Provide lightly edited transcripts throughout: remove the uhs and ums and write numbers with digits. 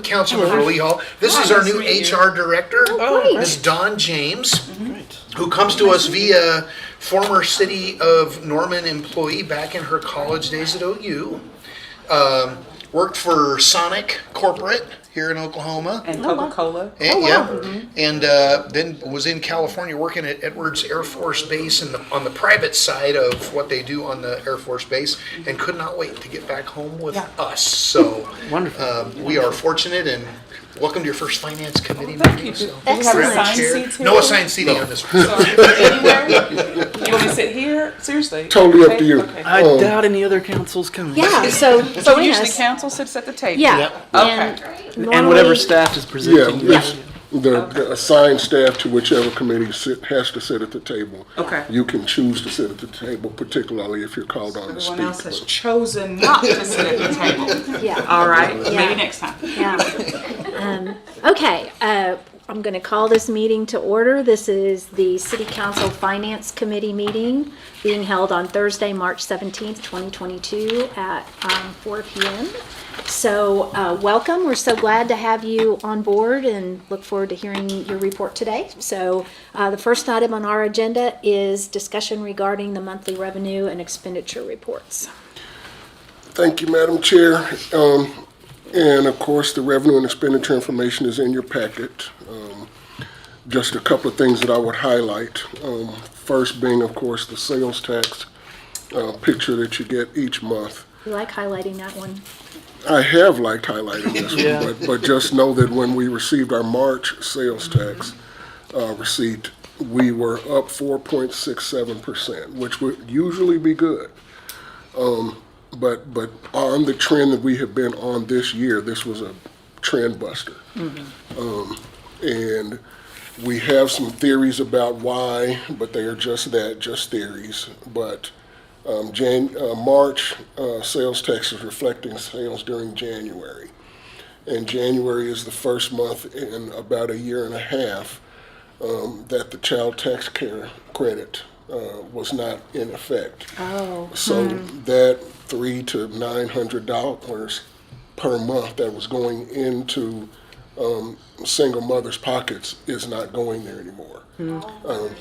Councilmember Lee Hall. This is our new HR director, Ms. Dawn James, who comes to us via former City of Norman employee back in her college days at OU. Worked for Sonic Corporate here in Oklahoma. And Coca-Cola. And then was in California working at Edwards Air Force Base on the private side of what they do on the Air Force Base, and could not wait to get back home with us. So wonderful. We are fortunate, and welcome to your first Finance Committee Thank meeting. you. So. Do we have assigned seats here? No assigned seating on this one. So, anywhere? You want me to sit here? Seriously? Totally up to you. Okay. I doubt any other council's coming. Yeah, so So join usually us. council sits at the table? Yeah. Okay. And And whatever normally- staff is presenting. The assigned staff to whichever committee has to sit at the table. Okay. You can choose to sit at the table, particularly if you're called on to Everyone speak. else has chosen not to sit at the table. Yeah. All right, Yeah. maybe next time. Yeah. Okay, I'm going to call this meeting to order. This is the City Council Finance Committee meeting being held on Thursday, March 17th, 2022 at 4 p.m. So welcome. We're so glad to have you on board and look forward to hearing your report today. So the first item on our agenda is discussion regarding the monthly revenue and expenditure reports. Thank you, Madam Chair. And of course, the revenue and expenditure information is in your packet. Just a couple of things that I would highlight. First being, of course, the sales tax picture that you get each month. You like highlighting that one? I have liked highlighting this Yeah. one, but just know that when we received our March sales tax receipt, we were up 4.67%, which would usually be good. But on the trend that we have been on this year, this was a trend buster. And we have some theories about why, but they are just that, just theories. But March sales tax is reflecting sales during January. And January is the first month in about a year and a half that the child tax care credit was not in effect. Oh. So that $300 to $900 per month that was going into single mothers' pockets is not going there anymore. Okay.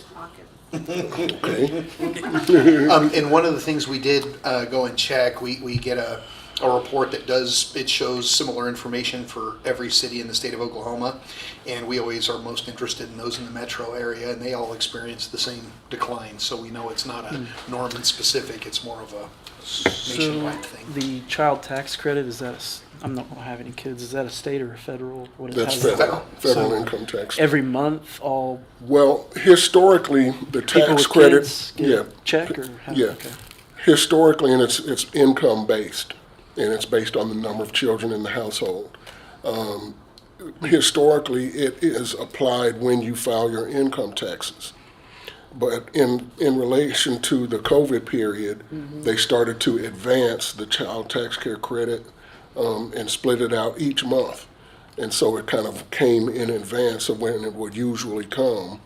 And one of the things we did go and check, we get a report that shows similar information for every city in the state of Oklahoma, and we always are most interested in those in the metro area, and they all experience the same decline. So we know it's not a Norman specific; it's more of a nationwide thing. The child tax credit, is that I'm not going to have any kids. Is that a state or a federal? What is That's how does that- federal So income tax. Every month, all Well, historically, the people tax with credit, kids get a check, or how? Yeah. Okay. Historically, and it's income based, and it's based on the number of children in the household. Historically, it is applied when you file your income taxes. But in relation to the COVID period, they started to advance the child tax care credit and split it out each month. And so it kind of came in advance of when it would usually come.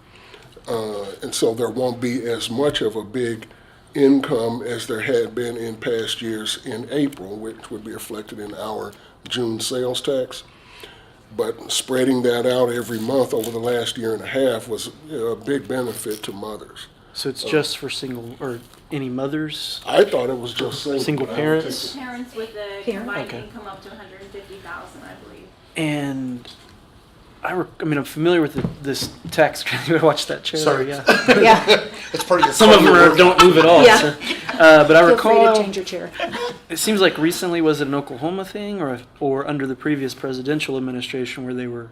And so there won't be as much of a big income as there had been in past years in April, which would be reflected in our June sales tax. But spreading that out every month over the last year and a half was a big benefit to mothers. So it's just for single or any mothers? I thought it was just Single parents? Parents with a Parent? combined Okay. income up to 150,000, I believe. And I mean, I'm familiar with this tax credit. You gotta watch that chair. Sorry. Yeah. Yeah. It's part of your Some of them don't move at all. Yeah. So, but I Feel free to recall change your chair. it seems like recently was it an Oklahoma thing or under the previous presidential administration where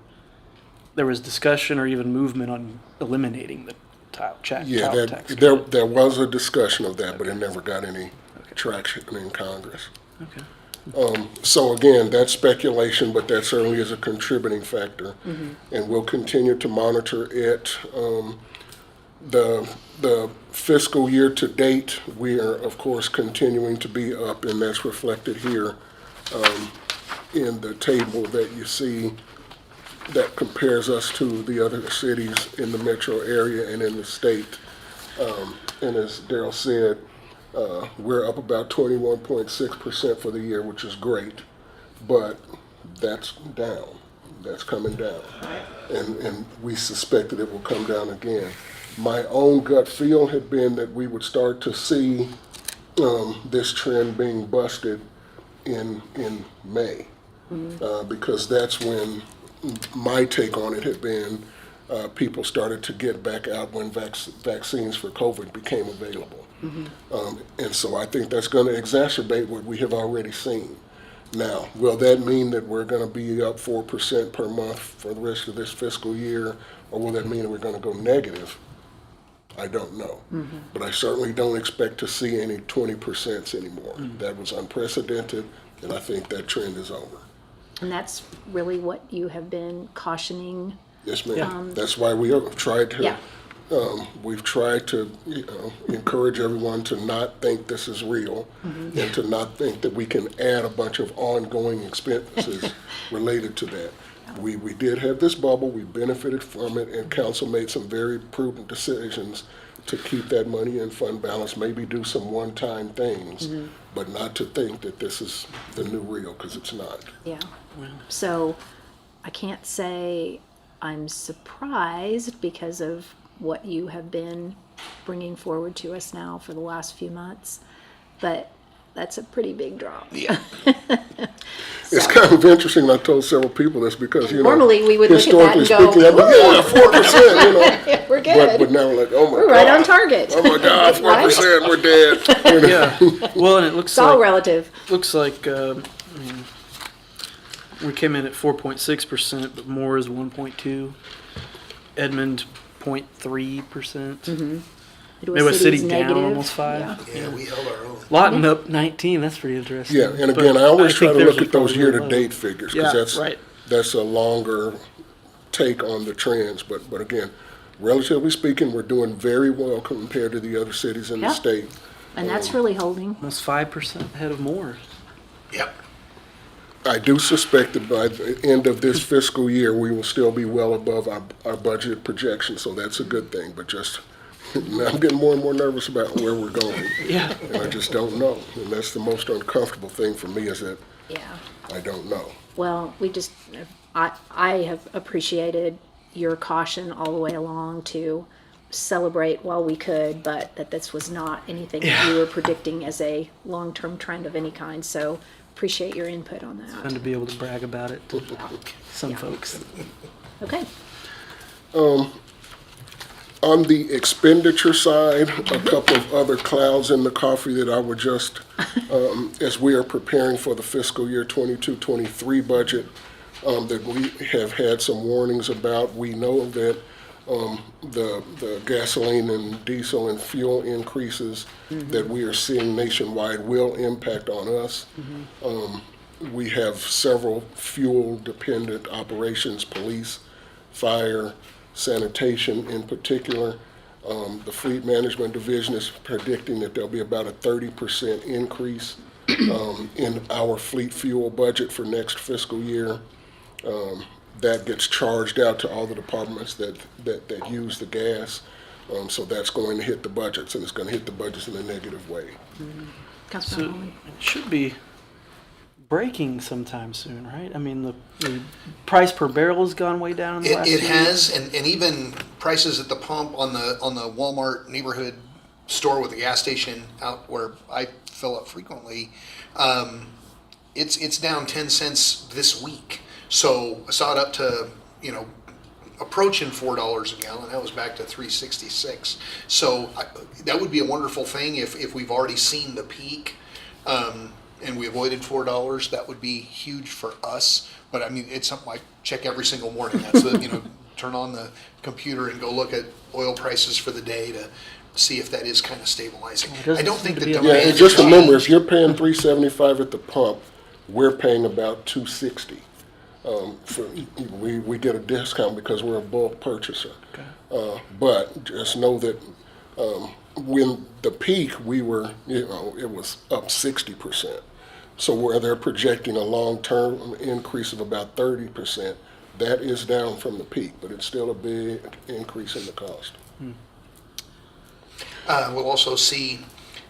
there was discussion or even movement on eliminating the child tax. There was a discussion of that, but it never got any traction in Congress. Okay. So again, that's speculation, but that certainly is a contributing factor, and we'll continue to monitor it. The fiscal year to date, we are of course continuing to be up, and that's reflected here in the table that you see that compares us to the other cities in the metro area and in the state. And as Darryl said, we're up about 21.6% for the year, which is great. But that's down. That's coming down. And we suspect that it will come down again. My own gut feel had been that we would start to see this trend being busted in May. Because that's when my take on it had been people started to get back out when vaccines for COVID became available. And so I think that's going to exacerbate what we have already seen. Now, will that mean that we're going to be up 4% per month for the rest of this fiscal year, or will that mean that we're going to go negative? I don't know. But I certainly don't expect to see any 20% anymore. That was unprecedented, and I think that trend is over. And that's really what you have been cautioning. Yes, ma'am. That's why we have tried to. Yeah. We've tried to encourage everyone to not think this is real and to not think that we can add a bunch of ongoing expenses related to that. We did have this bubble, we benefited from it, and council made some very prudent decisions to keep that money in fund balance, maybe do some one-time things, but not to think that this is the new real, because it's not. Yeah. So I can't say I'm surprised because of what you have been bringing forward to us now for the last few months, but that's a pretty big drop. Yeah. It's kind of interesting, and I told several people this because, Normally we would look at that and historically go, speaking, I'd be, yeah, 4%, we're good. But now we're like, oh my God. We're right on target. Oh my God, 4%, we're dead. Yeah. Well, and it looks It's all like relative. looks like we came in at 4.6%, but Moore is 1.2, Edmond 0.3%. Midwest City down almost 5. Yeah, we held our own. Lawton up 19. That's pretty interesting. Yeah, and But again, I always try think to theirs look was at those probably year-to-date low. figures, Yeah, because right. that's a longer take on the trends. But again, relatively speaking, we're doing very well compared to the other cities in the Yeah. state. And that's really holding. Almost 5% ahead of Moore. Yep. I do suspect that by the end of this fiscal year, we will still be well above our budget projection, so that's a good thing. But just, now I'm getting more and more nervous about where we're going. Yeah. And I just don't know. And that's the most uncomfortable thing for me, is that Yeah. I don't know. Well, I have appreciated your caution all the way along to celebrate while we could, but that this was not anything that you were predicting as a long-term trend of any kind. So appreciate your input on Fun that. to be able to brag about it to some Yeah. folks. Okay. On the expenditure side, a couple of other clouds in the coffee that I would just, as we are preparing for the fiscal year 22-23 budget, that we have had some warnings about. We know that the gasoline and diesel and fuel increases that we are seeing nationwide will impact on us. We have several fuel-dependent operations, police, fire, sanitation in particular. The Fleet Management Division is predicting that there'll be about a 30% increase in our fleet fuel budget for next fiscal year. That gets charged out to all the departments that use the gas. So that's going to hit the budgets, and it's going to hit the budgets in a negative way. Councilman So Holman. it should be breaking sometime soon, right? I mean, the price per barrel has gone way down in the last It few has, and even prices at the pump on the Walmart neighborhood store with the gas station out where I fill up frequently, it's down 10 cents this week. So I saw it up to, approaching $4 a gallon. That was back to $3.66. So that would be a wonderful thing if we've already seen the peak. And we avoided $4, that would be huge for us. But I mean, it's something I check every single morning. That's turn on the computer and go look at oil prices for the day to see if that is kind of stabilizing. It doesn't I don't seem think to the be a- Yeah, demand and just has remember, if changed. you're paying $3.75 at the pump, we're paying about $2.60. We get a discount because we're a bulk purchaser. But just know that when the peak, we were, it was up 60%. So where they're projecting a long-term increase of about 30%, that is down from the peak, but it's still a big increase in the cost. We'll also see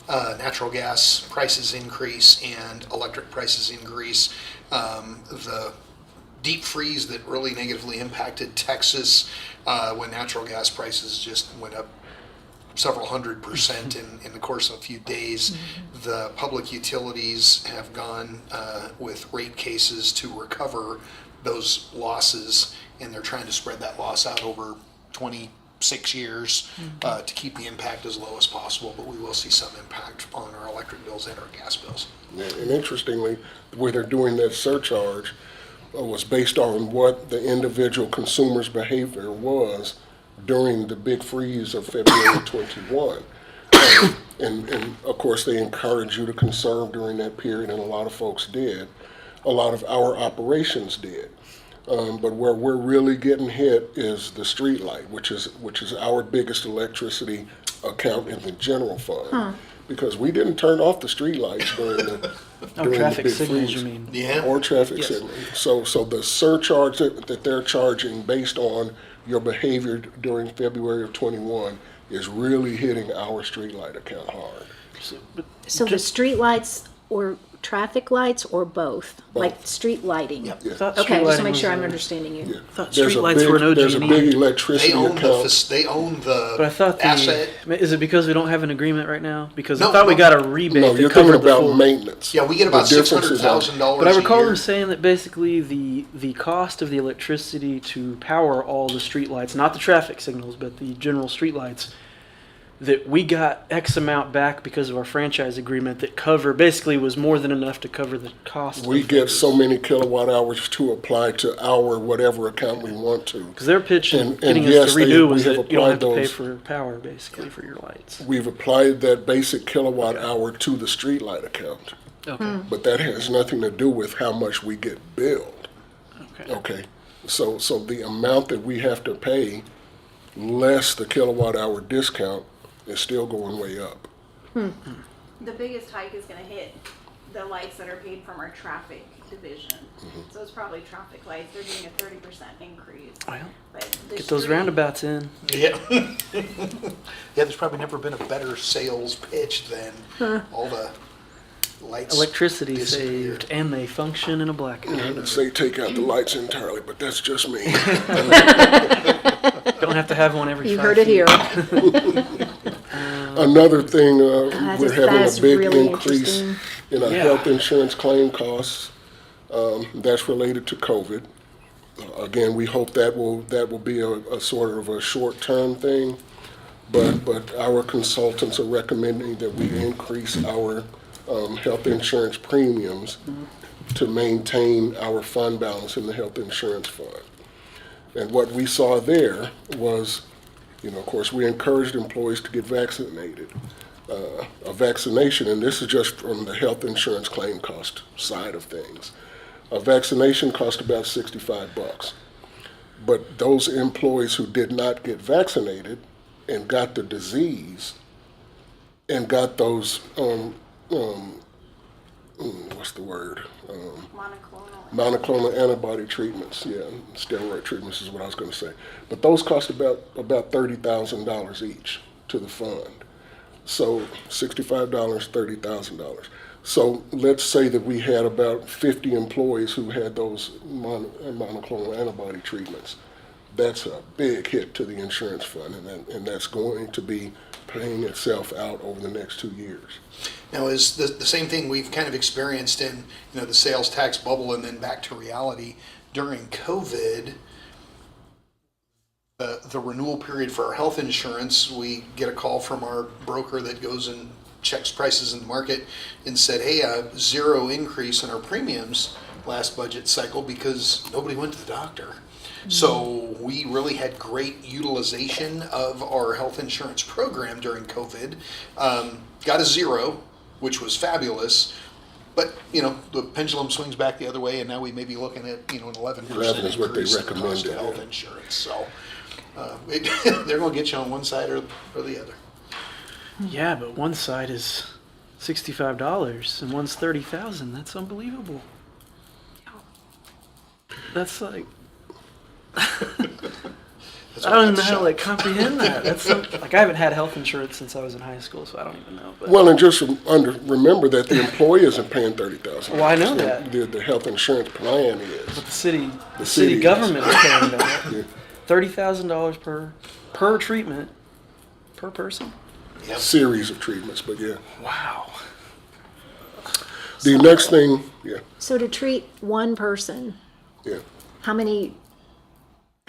natural gas prices increase and electric prices increase. The deep freeze that really negatively impacted Texas when natural gas prices just went up several 100% in the course of a few days. The public utilities have gone with rate cases to recover those losses, and they're trying to spread that loss out over 26 years to keep the impact as low as possible, but we will see some impact on our electric bills and our gas bills. Yeah, and interestingly, where they're doing that surcharge was based on what the individual consumer's behavior was during the big freeze of February 21. And of course, they encourage you to conserve during that period, and a lot of folks did. A lot of our operations did. But where we're really getting hit is the street light, which is our biggest electricity account in the general fund. Because we didn't turn off the street lights during the traffic big signals, freeze. you mean? Yeah. Or traffic Yes. signals. So the surcharge that they're charging based on your behavior during February of 21 is really hitting our street light account hard. So the street lights or traffic lights or both? Like street lighting? Yep. Yeah. Thought Okay, street just to lighting make was sure I'm a- understanding you. Yeah. thought There's a streetlights big- were an There's a OG&E. big They electricity own account. they own the But I thought asset. is it because we don't have an agreement right now? Because No, I thought we no. got a rebate No, that you're talking covered the about full. maintenance. Yeah, we get about The difference is $600,000 But I recall a year. them saying that basically the cost of the electricity to power all the streetlights, not the traffic signals, but the general streetlights, that we got X amount back because of our franchise agreement that basically was more than enough to cover the cost. We of get those. so many kilowatt hours to apply to our whatever account we want to. Because their pitch in And getting yes, us to renew we was have that you don't have to applied pay those. for power, basically, for your lights. We've applied that basic kilowatt hour to the streetlight account, Okay. but that has nothing to do with how much we get billed. Okay. Okay, so the amount that we have to pay, less the kilowatt hour discount, is still going way up. The biggest hike is gonna hit the lights that are paid from our traffic division. So it's probably traffic lights, they're doing a 30% increase. Well, But the get those street- roundabouts in. Yeah. Yeah, there's probably never been a better sales pitch than all the lights. Electricity disappeared. saved, and they function in a blackout. I would say take out the lights entirely, but that's just me. Don't have to have one every You 5 heard it feet. here. Another thing, we're having a that's big really increase interesting. in our Yeah. health insurance claim costs. That's related to COVID. Again, we hope that will be a sort of a short-term thing, but our consultants are recommending that we increase our health insurance premiums to maintain our fund balance in the health insurance fund. And what we saw there was, of course, we encouraged employees to get vaccinated. A vaccination, and this is just from the health insurance claim cost side of things. A vaccination cost about $65. But those employees who did not get vaccinated and got the disease and got those, what's the word? Monoclonal. Monoclonal antibody treatments, steroid treatments is what I was going to say. But those cost about $30,000 each to the fund. So $65, $30,000. So let's say that we had about 50 employees who had those monoclonal antibody treatments. That's a big hit to the insurance fund, and that's going to be paying itself out over the next 2 years. Now, is the same thing we've kind of experienced in the sales tax bubble and then back to reality during COVID. The renewal period for our health insurance, we get a call from our broker that goes and checks prices in the market and said, hey, a 0 increase in our premiums last budget cycle because nobody went to the doctor. So we really had great utilization of our health insurance program during COVID. Got a 0, which was fabulous. But, the pendulum swings back the other way, and now we may be looking at, an 11% 11 is what they increase in the cost recommended, of health yeah. insurance. So they're going to get you on one side or the other. Yeah, but one side is $65 and one's $30,000. That's unbelievable. That's like I don't even know how to like comprehend that. That's like I haven't had health insurance since I was in high school, so I don't even know. But. Well, and just remember that the employee isn't paying $30,000. Well, I know that. The health insurance plan is. But the city city government is paying that. Yeah. $30,000 per treatment per person. Yep. Series of treatments, but yeah. Wow. The next thing, yeah, So to treat one person, yeah. how many?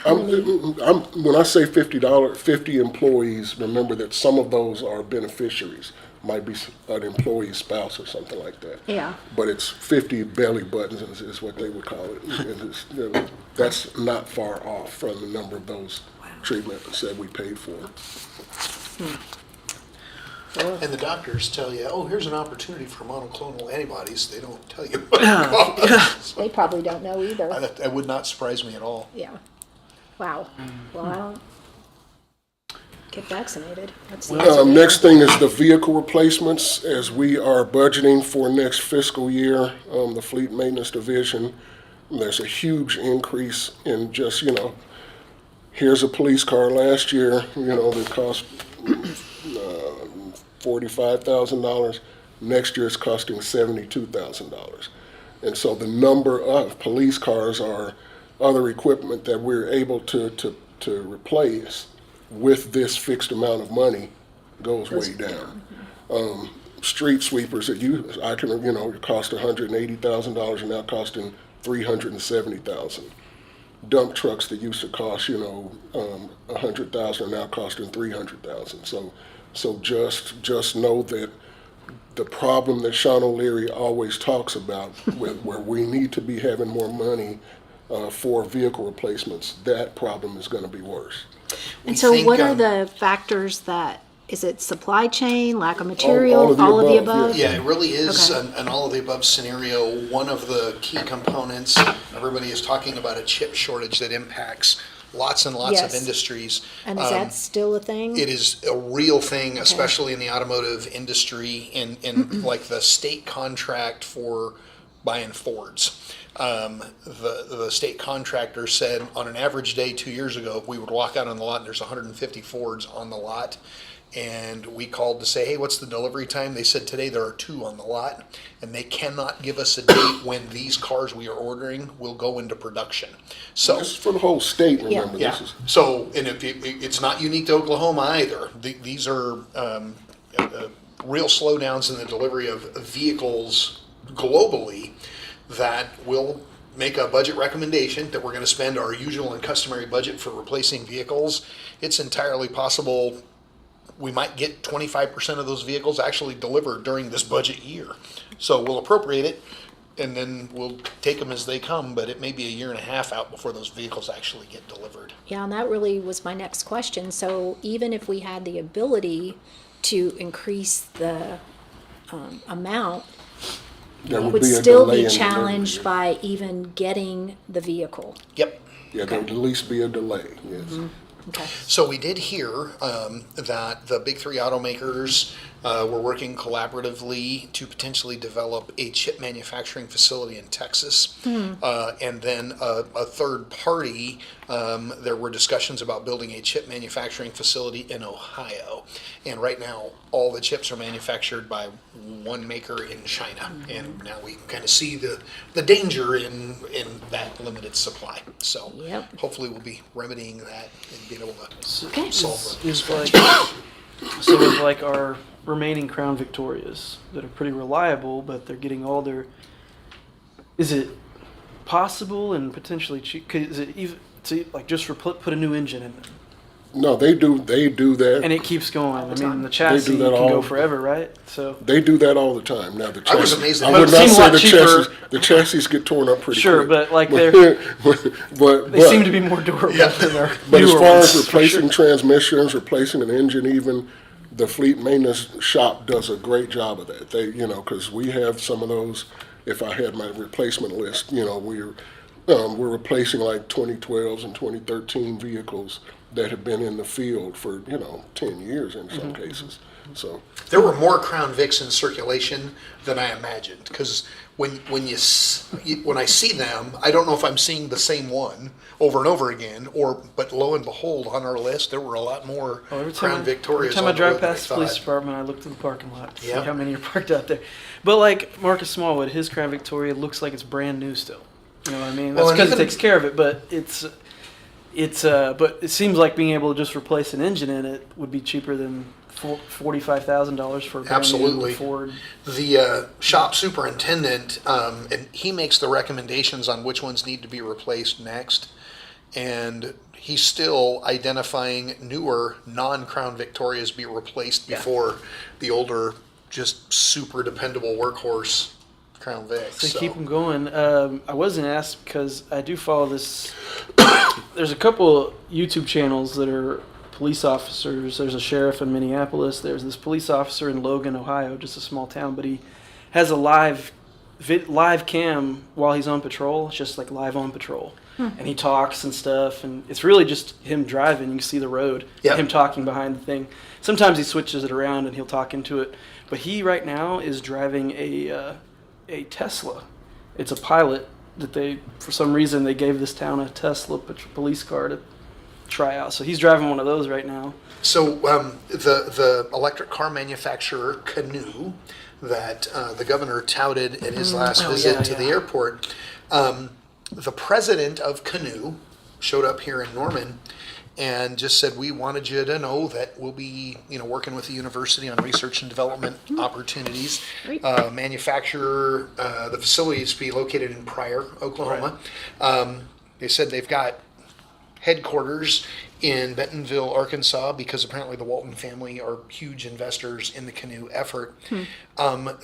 When I say $50 employees, remember that some of those are beneficiaries. Might be an employee's spouse or something like that. Yeah. But it's 50 belly buttons is what they would call it. And that's not far off from the number of those treatments that we paid for. And the doctors tell you, oh, here's an opportunity for monoclonal antibodies. They don't tell you what it costs. They probably don't know either. That would not surprise me at all. Yeah. Wow. Well, I don't get vaccinated. That's the Next thing is the vehicle replacements. As we are budgeting for next fiscal year, the Fleet Maintenance Division, there's a huge increase in just, here's a police car last year, that cost $45,000. Next year it's costing $72,000. And so the number of police cars or other equipment that we're able to replace with this fixed amount of money goes way down. Street sweepers that cost $180,000 are now costing $370,000. Dump trucks that used to cost $100,000 are now costing $300,000. So just know that the problem that Sean O'Leary always talks about, where we need to be having more money for vehicle replacements, that problem is going to be worse. And so what are the factors that, is it supply chain, lack of material, all of the above? Yeah, it really is Okay. an all of the above scenario. One of the key components, everybody is talking about a chip shortage that impacts lots and lots of Yes. industries. And is that still a thing? It is a real thing, especially in the automotive industry, in like the state contract for buying Fords. The state contractor said on an average day 2 years ago, we would walk out on the lot and there's 150 Fords on the lot. And we called to say, hey, what's the delivery time? They said today there are 2 on the lot, and they cannot give us a date when these cars we are ordering will go into production. So This is for the whole state, remember. yeah. This is So, and it's not unique to Oklahoma either. These are real slowdowns in the delivery of vehicles globally that will make a budget recommendation that we're going to spend our usual and customary budget for replacing vehicles. It's entirely possible we might get 25% of those vehicles actually delivered during this budget year. So we'll appropriate it, and then we'll take them as they come, but it may be a year and a half out before those vehicles actually get delivered. Yeah, and that really was my next question. So even if we had the ability to increase the amount, there would be a still delay be in delivery. challenged by even getting the vehicle. Yep. Yeah, there would at least be a delay, yes. Okay. So we did hear that the big 3 automakers were working collaboratively to potentially develop a chip manufacturing facility in Texas. And then a third party, there were discussions about building a chip manufacturing facility in Ohio. And right now, all the chips are manufactured by one maker in China. And now we kind of see the danger in that limited supply. So Yep. hopefully we'll be remedying that and being able to Okay. solve it. Is like so with like our remaining Crown Victorias that are pretty reliable, but they're getting all their. Is it possible and potentially cheap? Is it even to like just put a new engine in them No, they do that. and it keeps going? I mean, the chassis that can go all- forever, right? So They do that all the time. Now the chassis, I was amazed I that- would But it not seemed a say lot the cheaper. chassis. The chassis get torn up pretty sure, quick. but like but they seem to be more durable Yeah. than their But as newer far ones, as for replacing sure. transmissions, replacing an engine, even the fleet maintenance shop does a great job of that. They, because we have some of those. If I had my replacement list, we're replacing like 2012s and 2013 vehicles that have been in the field for 10 years in some cases. So There were more Crown Vics in circulation than I imagined, because when I see them, I don't know if I'm seeing the same one over and over again, but lo and behold, on our list, there were a lot more Crown Victorias. Every time I on the drive road than past the police thought. department, I look to the parking lot to see Yeah. how many are parked out there. But like Marcus Smallwood, his Crown Victoria looks like it's brand new still. You know what I mean? That's Well, and because it even- takes care of it, but but it seems like being able to just replace an engine in it would be cheaper than $45,000 for a brand Absolutely. new Ford. The shop superintendent, and he makes the recommendations on which ones need to be replaced next. And he's still identifying newer non-Crown Victorias be replaced before the older, just super dependable workhorse Crown Vics. To So, keep them going. I wasn't asked because I do follow this. There's a couple YouTube channels that are police officers. There's a sheriff in Minneapolis. There's this police officer in Logan, Ohio, just a small town, but he has a live cam while he's on patrol. It's just like live on patrol. And he talks and stuff, and it's really just him driving. You can see the road, Yep. him talking behind the thing. Sometimes he switches it around and he'll talk into it. But he right now is driving a Tesla. It's a pilot that for some reason, they gave this town a Tesla police car to try out. So he's driving one of those right now. So the electric car manufacturer Canoo that the governor touted at his last visit to the airport, the president of Canoo showed up here in Norman and just said, we wanted you to know that we'll be working with the university on research and development opportunities. Great. Manufacturer, the facility is to be located in Pryor, Oklahoma. They said they've got headquarters in Bentonville, Arkansas, because apparently the Walton family are huge investors in the Canoo effort.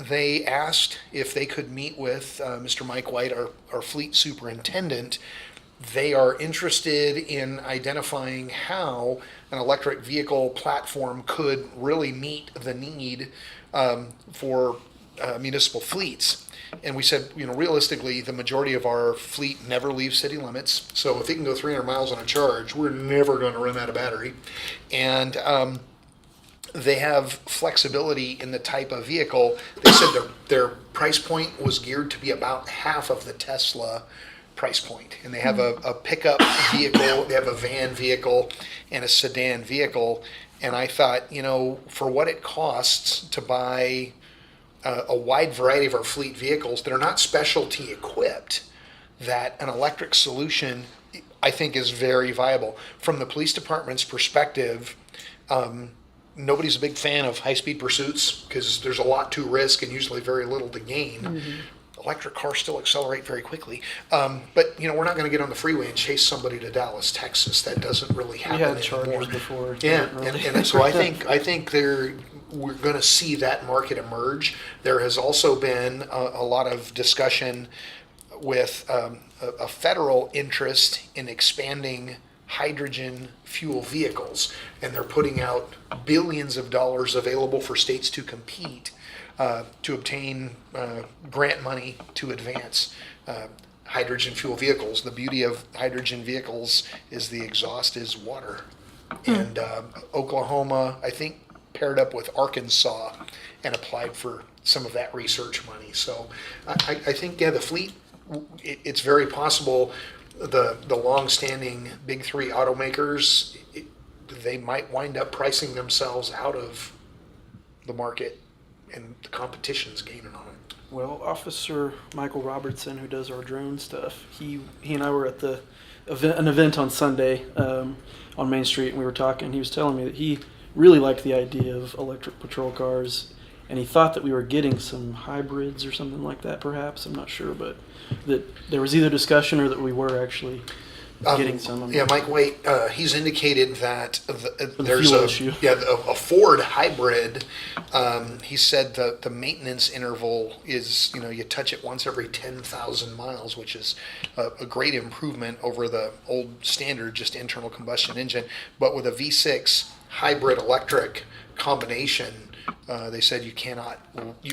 They asked if they could meet with Mr. Mike White, our fleet superintendent. They are interested in identifying how an electric vehicle platform could really meet the need for municipal fleets. And we said, realistically, the majority of our fleet never leaves city limits. So if it can go 300 miles on a charge, we're never going to run out of battery. And they have flexibility in the type of vehicle. They said their price point was geared to be about half of the Tesla price point. And they have a pickup vehicle, they have a van vehicle, and a sedan vehicle. And I thought, for what it costs to buy a wide variety of our fleet vehicles that are not specialty equipped, that an electric solution, I think, is very viable. From the police department's perspective, nobody's a big fan of high-speed pursuits because there's a lot to risk and usually very little to gain. Electric cars still accelerate very quickly. But, we're not going to get on the freeway and chase somebody to Dallas, Texas. That doesn't really happen We had anymore. Chargers before. Yeah, Really. and so I think we're going to see that market emerge. There has also been a lot of discussion with a federal interest in expanding hydrogen fuel vehicles, and they're putting out billions of dollars available for states to compete to obtain grant money to advance hydrogen fuel vehicles. The beauty of hydrogen vehicles is the exhaust is water. And Oklahoma, I think, paired up with Arkansas and applied for some of that research money. So I think, the fleet, it's very possible the long-standing big three automakers, they might wind up pricing themselves out of the market, and the competition's gaining on it. Well, Officer Michael Robertson, who does our drone stuff, he and I were at an event on Sunday on Main Street, and we were talking. He was telling me that he really liked the idea of electric patrol cars, and he thought that we were getting some hybrids or something like that, perhaps. I'm not sure, but that there was either discussion or that we were actually getting some. Yeah, Mike Waite, he's indicated that there's fuel issue. a Ford hybrid. He said the maintenance interval is, you touch it once every 10,000 miles, which is a great improvement over the old standard, just internal combustion engine. But with a V6 hybrid electric combination, they said you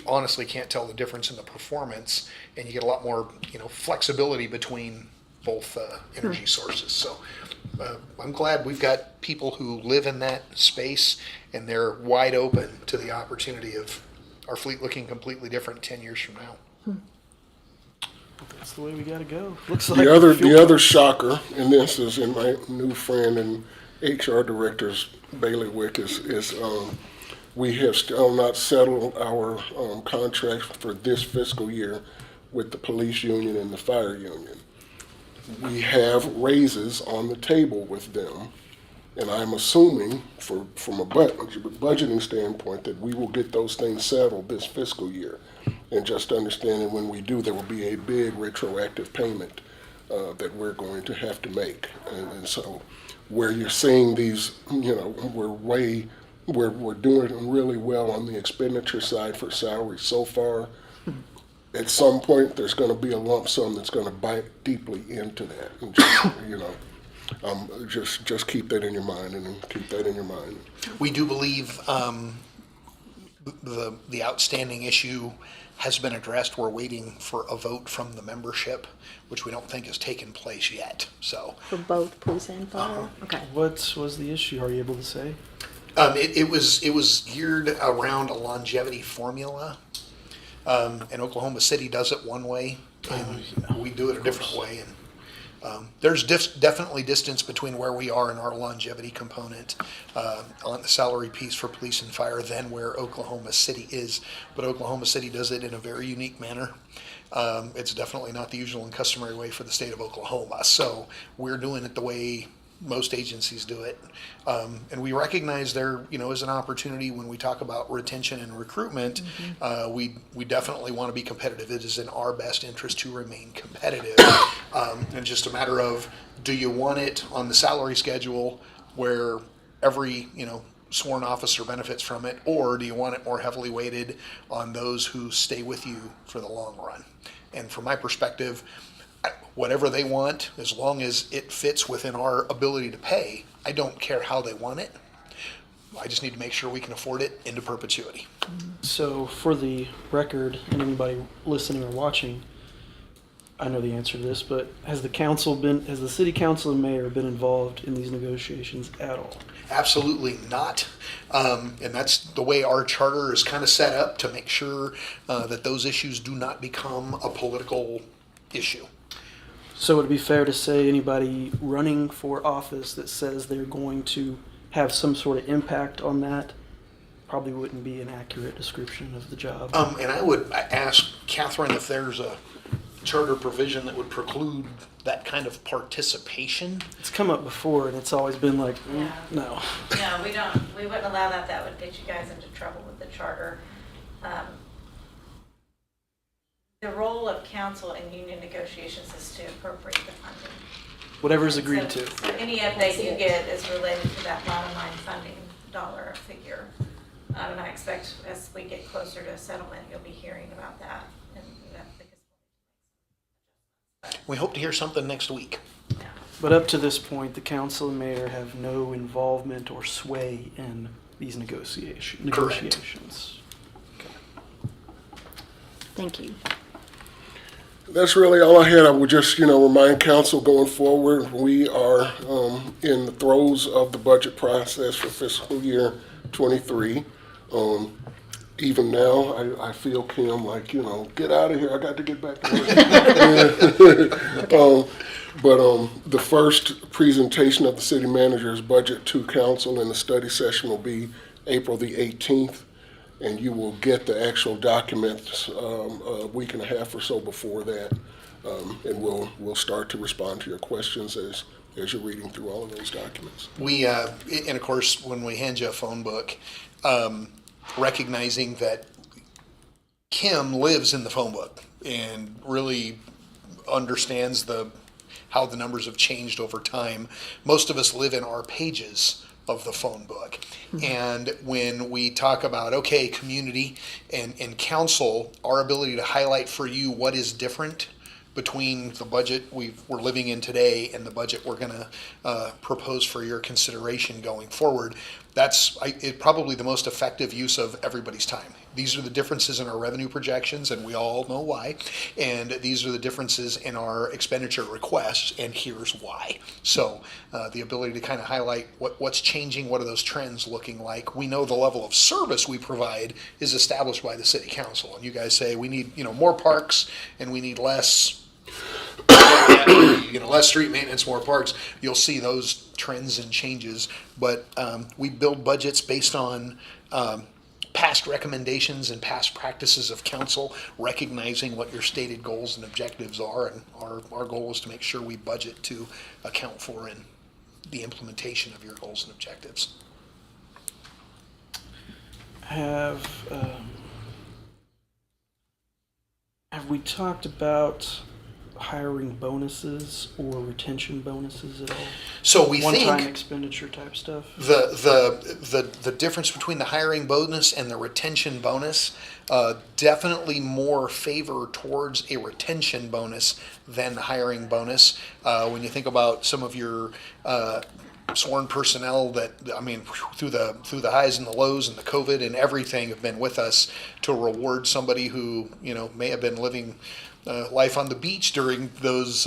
honestly can't tell the difference in the performance, and you get a lot more, flexibility between both energy sources. So I'm glad we've got people who live in that space, and they're wide open to the opportunity of our fleet looking completely different 10 years from now. That's the way we gotta go. Looks like The other shocker, and this is in my new friend and HR director's bailiwick, is we have still not settled our contracts for this fiscal year with the police union and the fire union. We have raises on the table with them, and I'm assuming from a budgeting standpoint that we will get those things settled this fiscal year. And just understanding when we do, there will be a big retroactive payment that we're going to have to make. And so where you're seeing these, we're doing really well on the expenditure side for salaries so far. At some point, there's going to be a lump sum that's going to bite deeply into that. And just keep that in your mind, and keep that in your mind. We do believe the outstanding issue has been addressed. We're waiting for a vote from the membership, which we don't think has taken place yet. So For both police and fire? Okay. What was the issue? Are you able to say? it was geared around a longevity formula. And Oklahoma City does it one way, and we do it a different way. And there's definitely distance between where we are in our longevity component on the salary piece for police and fire than where Oklahoma City is. But Oklahoma City does it in a very unique manner. It's definitely not the usual and customary way for the state of Oklahoma. So we're doing it the way most agencies do it. And we recognize there, is an opportunity when we talk about retention and recruitment. We definitely want to be competitive. It is in our best interest to remain competitive. And just a matter of, do you want it on the salary schedule where every, sworn officer benefits from it, or do you want it more heavily weighted on those who stay with you for the long run? And from my perspective, whatever they want, as long as it fits within our ability to pay, I don't care how they want it. I just need to make sure we can afford it into perpetuity. So for the record, and anybody listening or watching, I know the answer to this, but has the city council and mayor been involved in these negotiations at all? Absolutely not. And that's the way our charter is kind of set up, to make sure that those issues do not become a political issue. So would it be fair to say anybody running for office that says they're going to have some sort of impact on that probably wouldn't be an accurate description of the job? And I would ask Catherine if there's a charter provision that would preclude that kind of participation. It's come up before, and it's always been like, Yeah. no. No, we don't. We wouldn't allow that. That would get you guys into trouble with the charter. The role of council in union negotiations is to appropriate the funding. Whatever's agreed to. So any update you get is related to that bottom line funding dollar figure. And I expect as we get closer to a settlement, you'll be hearing about that. And We hope to hear something next week. yeah. But up to this point, the council and mayor have no involvement or sway in these negotiations. Thank you. That's really all I had. I would just, remind council going forward, we are in the throes of the budget process for fiscal year 23. Even now, I feel, Kim, like, get out of here. I got to get back to work. But the first presentation of the city manager's budget to council in the study session will be April the 18th. And you will get the actual documents a week and a half or so before that. And we'll start to respond to your questions as you're reading through all of those documents. We, and of course, when we hand you a phone book, recognizing that Kim lives in the phone book and really understands how the numbers have changed over time. Most of us live in our pages of the phone book. And when we talk about, okay, community and council, our ability to highlight for you what is different between the budget we're living in today and the budget we're going to propose for your consideration going forward, that's probably the most effective use of everybody's time. These are the differences in our revenue projections, and we all know why. And these are the differences in our expenditure requests, and here's why. So the ability to kind of highlight what's changing, what are those trends looking like. We know the level of service we provide is established by the city council, and you guys say we need more parks and we need less. Less street maintenance, more parks. You'll see those trends and changes, but we build budgets based on past recommendations and past practices of council, recognizing what your stated goals and objectives are, and our goal is to make sure we budget to account for in the implementation of your goals and objectives. Have we talked about hiring bonuses or retention bonuses at all? So we One-time think expenditure type stuff? the difference between the hiring bonus and the retention bonus, definitely more favor towards a retention bonus than the hiring bonus. When you think about some of your sworn personnel that, I mean, through the highs and the lows and the COVID and everything have been with us, to reward somebody who may have been living life on the beach during those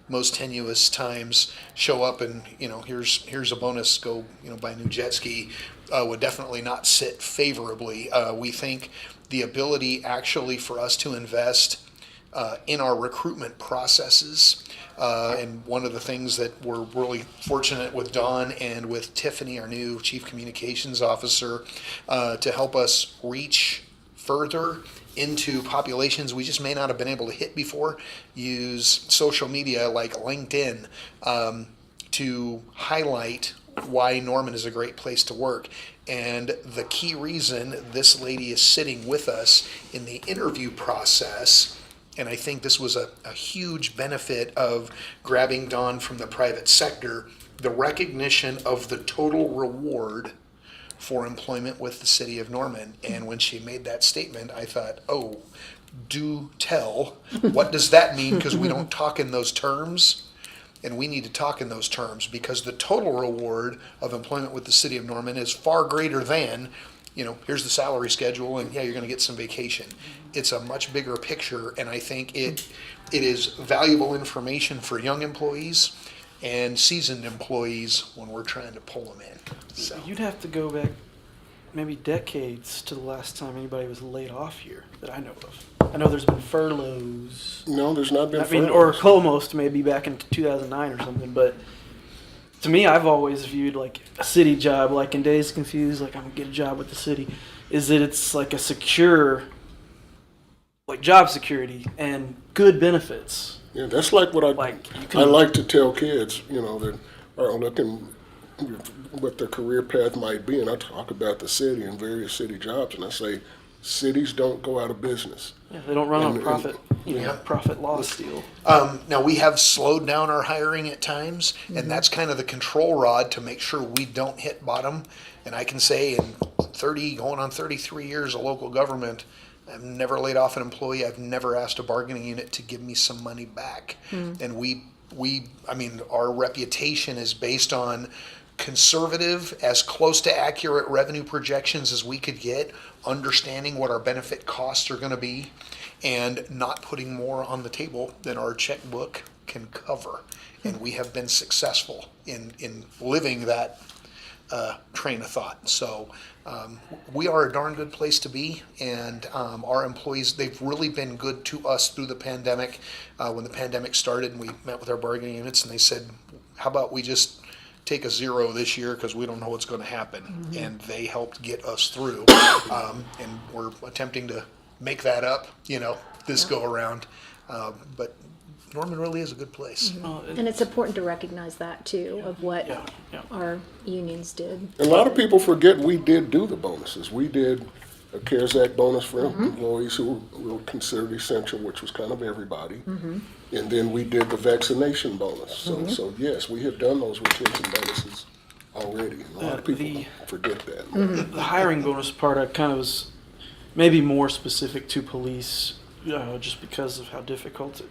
most tenuous times, show up and here's a bonus, go buy a new jet ski, would definitely not sit favorably. We think the ability actually for us to invest in our recruitment processes, and one of the things that we're really fortunate with Dawn and with Tiffany, our new Chief Communications Officer, to help us reach further into populations we just may not have been able to hit before, use social media like LinkedIn to highlight why Norman is a great place to work. And the key reason this lady is sitting with us in the interview process, and I think this was a huge benefit of grabbing Dawn from the private sector, the recognition of the total reward for employment with the city of Norman. And when she made that statement, I thought, oh, do tell. What does that mean? Because we don't talk in those terms, and we need to talk in those terms, because the total reward of employment with the city of Norman is far greater than, here's the salary schedule, and yeah, you're going to get some vacation. It's a much bigger picture, and I think it is valuable information for young employees and seasoned employees when we're trying to pull them in. So You'd have to go back maybe decades to the last time anybody was laid off here that I know of. I know there's been furloughs. No, there's not been I mean, furloughs. or almost maybe back in 2009 or something. But to me, I've always viewed like a city job, like in Days Confused, like I'm gonna get a job with the city, is that it's like a secure, like job security and good benefits. Yeah, that's like what I like to tell kids, that are looking what their career path might be, and I talk about the city and various city jobs, and I say cities don't go out of business. Yeah, they don't run on profit, profit loss deal. now we have slowed down our hiring at times, and that's kind of the control rod to make sure we don't hit bottom. And I can say in going on 33 years of local government, I've never laid off an employee. I've never asked a bargaining unit to give me some money back. And our reputation is based on conservative, as close to accurate revenue projections as we could get, understanding what our benefit costs are going to be, and not putting more on the table than our checkbook can cover. And we have been successful in living that train of thought. So we are a darn good place to be, and our employees, they've really been good to us through the pandemic. When the pandemic started and we met with our bargaining units, and they said, how about we just take a zero this year because we don't know what's going to happen. And they helped get us through, and we're attempting to make that up this go around, but Norman really is a good place. And it's important to recognize that too, of what our unions did. A lot of people forget we did do the bonuses. We did a CARES Act bonus for employees who were considered essential, which was kind of everybody. And then we did the vaccination bonus. So yes, we have done those retention bonuses already. A lot of people forget that. The hiring bonus part, I kind of was maybe more specific to police, just because of how difficult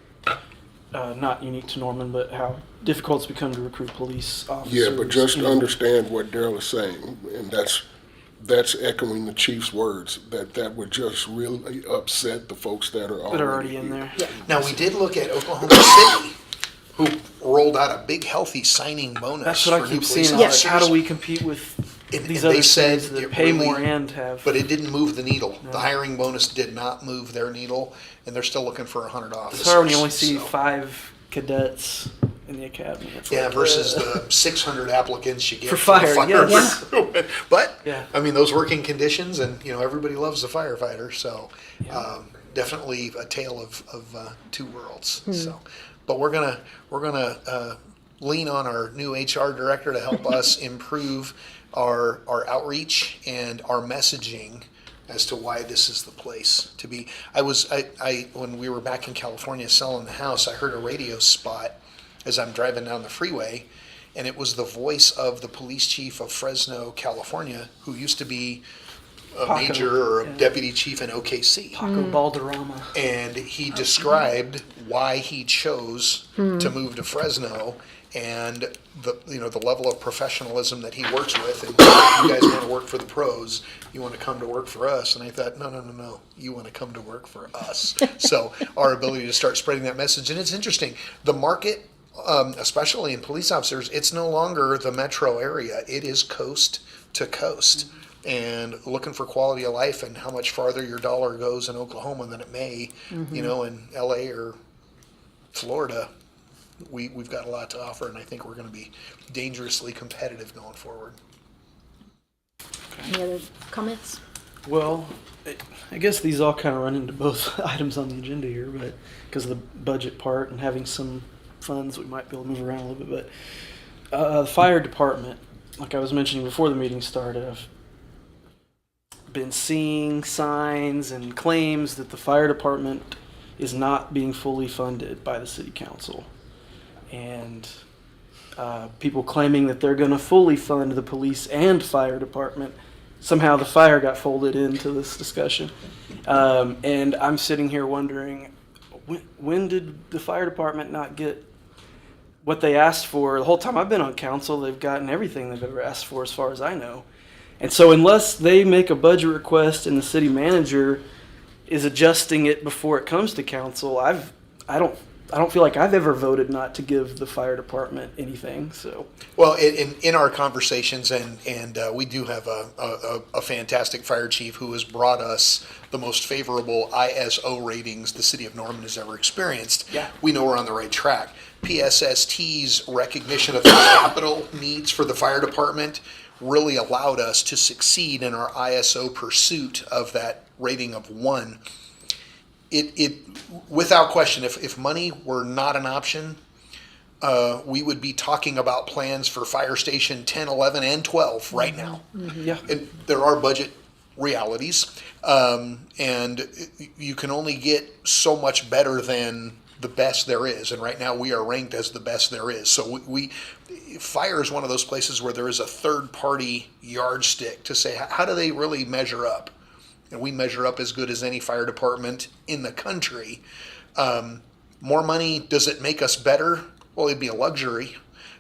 not unique to Norman, but how difficult it's become to recruit police officers. Yeah, but just in- understand what Daryl is saying, and that's echoing the chief's words, that would just really upset the folks that are already in here. there. Now, we did look at Oklahoma City, who rolled out a big, healthy signing bonus That's what I for new keep police seeing. Like, officers. how do we compete with And- these and other they said cities that it pay really- more and have? But it didn't move the needle. No. The hiring bonus did not move their needle, and they're still looking for 100 officers. It's hard when you only see so. 5 cadets in the academy. It's Yeah, like, versus the 600 applicants you get For fire, yes. recruitment. But, Yeah. I mean, those working conditions, and, everybody loves a firefighter, so definitely a tale of two worlds. So, but we're gonna lean on our new HR director to help us improve our outreach and our messaging as to why this is the place to be. I when we were back in California selling the house, I heard a radio spot as I'm driving down the freeway, and it was the voice of the police chief of Fresno, California, who used to be a Paco, major or a yeah. deputy chief in OKC. Paco Balderrama. And he described why he chose to move to Fresno and the level of professionalism that he works with. And you guys want to work for the pros, you want to come to work for us. And I thought, no, you want to come to work for us. So our ability to start spreading that message. And it's interesting, the market, especially in police officers, it's no longer the metro area. It is coast to coast. And looking for quality of life and how much farther your dollar goes in Oklahoma than it may, in LA or Florida, we've got a lot to offer, and I think we're going to be dangerously competitive going forward. Any other comments? Well, I guess these all kind of run into both items on the agenda here, but because of the budget part and having some funds, we might be able to move around a little bit. But the fire department, like I was mentioning before the meeting started, I've been seeing signs and claims that the fire department is not being fully funded by the city council. And people claiming that they're going to fully fund the police and fire department. Somehow the fire got folded into this discussion. And I'm sitting here wondering, when did the fire department not get what they asked for? The whole time I've been on council, they've gotten everything they've ever asked for as far as I know. And so unless they make a budget request and the city manager is adjusting it before it comes to council, I don't feel like I've ever voted not to give the fire department anything. So, Well, in our conversations, and we do have a fantastic fire chief who has brought us the most favorable ISO ratings the city of Norman has ever experienced. Yeah. We know we're on the right track. PSST's recognition of the capital needs for the fire department really allowed us to succeed in our ISO pursuit of that rating of 1. It without question, if money were not an option, we would be talking about plans for Fire Station 10, 11, and 12 right now. yeah. And there are budget realities, and you can only get so much better than the best there is. And right now we are ranked as the best there is. So fire is one of those places where there is a third-party yardstick to say, how do they really measure up? And we measure up as good as any fire department in the country. More money, does it make us better? Well, it'd be a luxury.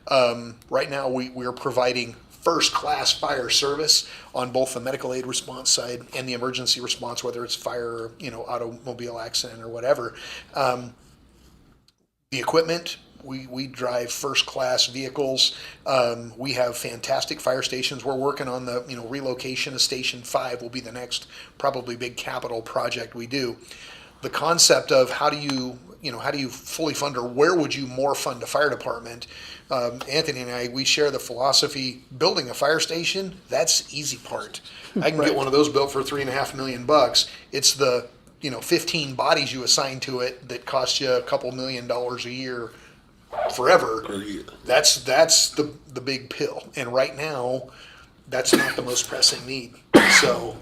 Right now, we are providing first-class fire service on both the medical aid response side and the emergency response, whether it's fire, automobile accident or whatever. The equipment, we drive first-class vehicles. We have fantastic fire stations. We're working on the relocation of Station 5 will be the next probably big capital project we do. The concept of how do you fully fund, or where would you more fund a fire department? Anthony and I, we share the philosophy, building a fire station, that's the easy part. I can get one of those built for $3.5 million. It's the 15 bodies you assign to it that cost you a couple $1 million a year forever. Per year. That's the big pill. And right now, that's not the most pressing need. So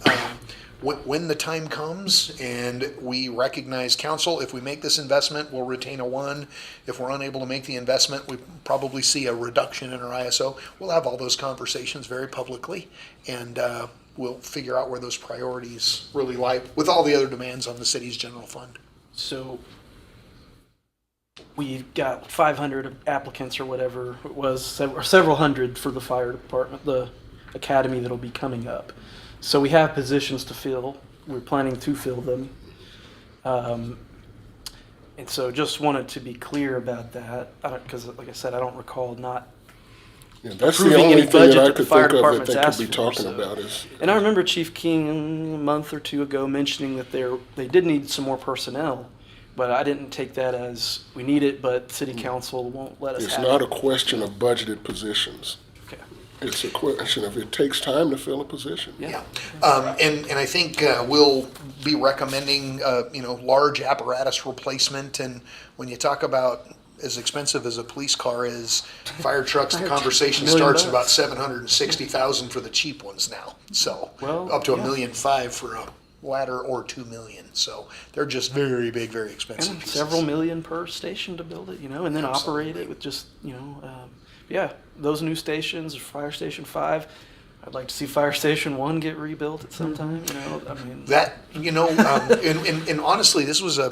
when the time comes and we recognize council, if we make this investment, we'll retain a 1. If we're unable to make the investment, we probably see a reduction in our ISO. We'll have all those conversations very publicly, and we'll figure out where those priorities really lie with all the other demands on the city's general fund. So we got 500 applicants or whatever it was, or several hundred for the fire department, the academy that'll be coming up. So we have positions to fill. We're planning to fill them. And so just wanted to be clear about that, because like I said, I don't recall not. Yeah, that's the approving only any thing budget that I that the could fire think of that department's they could asked be for, talking so. about is. And I remember Chief King a month or two ago mentioning that they did need some more personnel, but I didn't take that as we need it, but city council won't let us It's have not it. a question of budgeted positions. Okay. It's a question of it takes time to fill a position. Yeah. And I think we'll be recommending, large apparatus replacement. And when you talk about as expensive as a police car is, fire trucks, the conversation $1 million starts at about 760,000 for the cheap ones now. So Well, up to yeah. $1.5 million for a ladder or $2 million. So they're just very big, very expensive. And pieces. several million per station to build it, and then operate it with just, yeah, those new stations, Fire Station 5. I'd like to see Fire Station 1 get rebuilt at some time, I mean. That, and honestly, this was a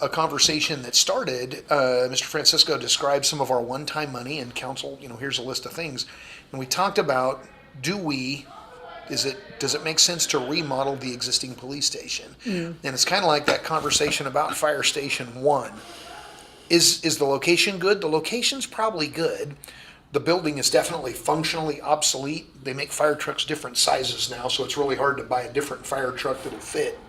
conversation that started, Mr. Francisco described some of our one-time money, and council, here's a list of things. And we talked about, does it make sense to remodel the existing police station? And it's kind of like that conversation about Fire Station 1. Is the location good? The location's probably good. The building is definitely functionally obsolete. They make fire trucks different sizes now, so it's really hard to buy a different fire truck that'll fit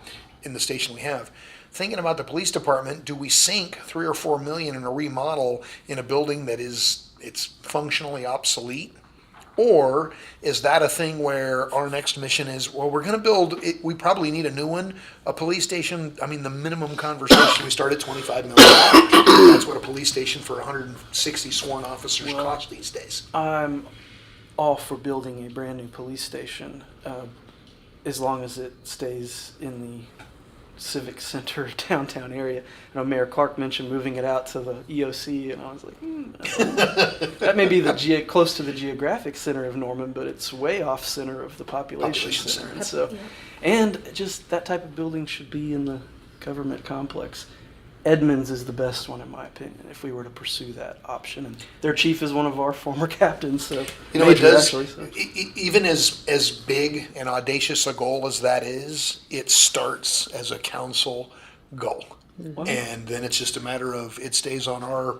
in the station we have. Thinking about the police department, do we sink $3 or $4 million in a remodel in a building that it's functionally obsolete? Or is that a thing where our next mission is, well, we're going to build, we probably need a new one, a police station. I mean, the minimum conversation, we start at $25 million. That's what a police station for 160 sworn officers costs these days. I'm all for building a brand new police station, as long as it stays in the civic center downtown area. I know Mayor Clark mentioned moving it out to the EOC, and I was like, that may be close to the geographic center of Norman, but it's way off center of the population center. And so, and just that type of building should be in the government complex. Edmonds is the best one, in my opinion, if we were to pursue that option. And their chief is one of our former captains, so It major, does. actually, so. Even as big and audacious a goal as that is, it starts as a council goal, and then it's just a matter of it stays on our,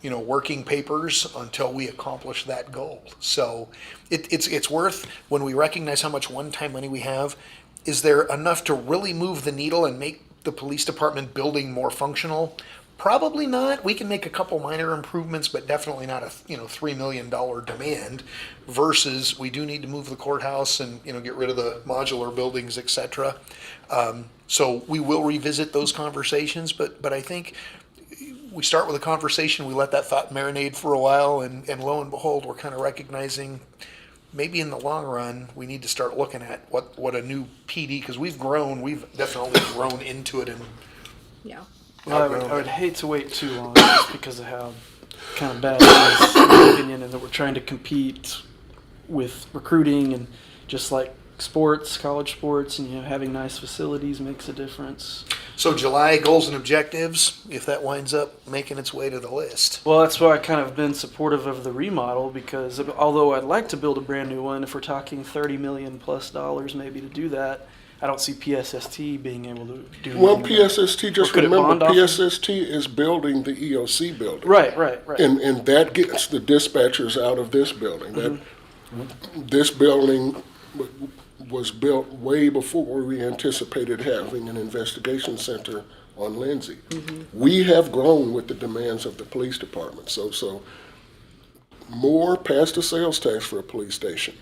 working papers until we accomplish that goal. So it's worth, when we recognize how much one-time money we have, is there enough to really move the needle and make the police department building more functional? Probably not. We can make a couple minor improvements, but definitely not a $3 million demand. Versus, we do need to move the courthouse and get rid of the modular buildings, etc. So we will revisit those conversations. But I think we start with a conversation, we let that thought marinate for a while, and lo and behold, we're kind of recognizing maybe in the long run, we need to start looking at what a new PD, because we've definitely grown into it. And Yeah. Well, I would hate to wait too long just because of how kind of bad it is, in my opinion, and that we're trying to compete with recruiting, and just like sports, college sports, and having nice facilities makes a difference. so July goals and objectives, if that winds up making its way to the list. Well, that's why I kind of been supportive of the remodel, because although I'd like to build a brand new one, if we're talking $30 million plus maybe to do that, I don't see PSST being able to do. Well, anything like that. PSST, just Or could it remember, bond off of- PSST is building the EOC building. Right. And that gets the dispatchers out of this building. This building was built way before we anticipated having an investigation center on Lindsay. We have grown with the demands of the police department. So more passed a sales tax for a police station.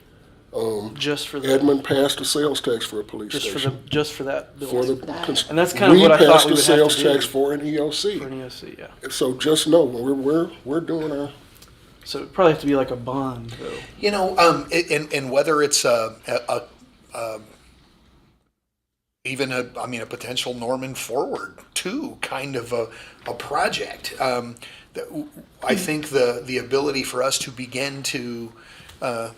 Just for the Edmond passed a sales tax for a police station. just for that For building. the And that's kind of what I thought we would have to do. passed a sales tax for an EOC. For an EOC, yeah. So just know we're doing our. So it'd probably have to be like a bond, though. And whether it's even a potential Norman Forward 2 kind of a project. I think the ability for us to begin to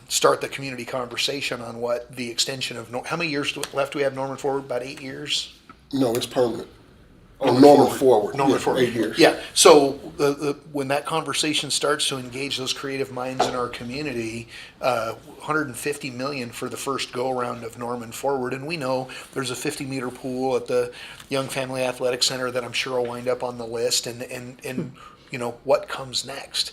start the community conversation on what the extension of how many years left do we have Norman Forward? About 8 years. No, it's permanent. Oh, Norman Forward. Norman Yeah, Forward. 8 years. Yeah, so when that conversation starts to engage those creative minds in our community, 150 million for the first go-around of Norman Forward, and we know there's a 50-meter pool at the Young Family Athletic Center that I'm sure will wind up on the list, and you know, what comes next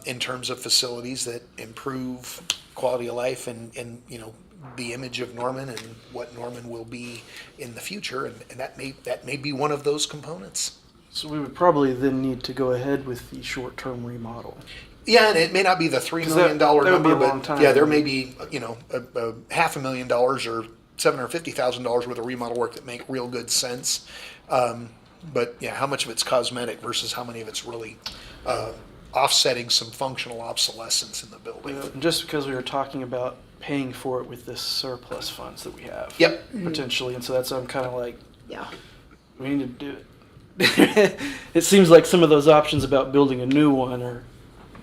in terms of facilities that improve quality of life and you know, the image of Norman and what Norman will be in the future, and that may be one of those components. So we would probably then need to go ahead with the short-term remodel. Yeah, and it may not be the $3 million that would be number, a long but time. yeah, there may be, you know, a $500,000 or $750,000 worth of remodel work that make real good sense. But yeah, how much of it's cosmetic versus how many of it's really offsetting some functional obsolescence in the building? And just because we were talking about paying for it with this surplus funds that we have. Yep. Potentially, and so that's I'm kind of like, Yeah. we need to do it. It seems like some of those options about building a new one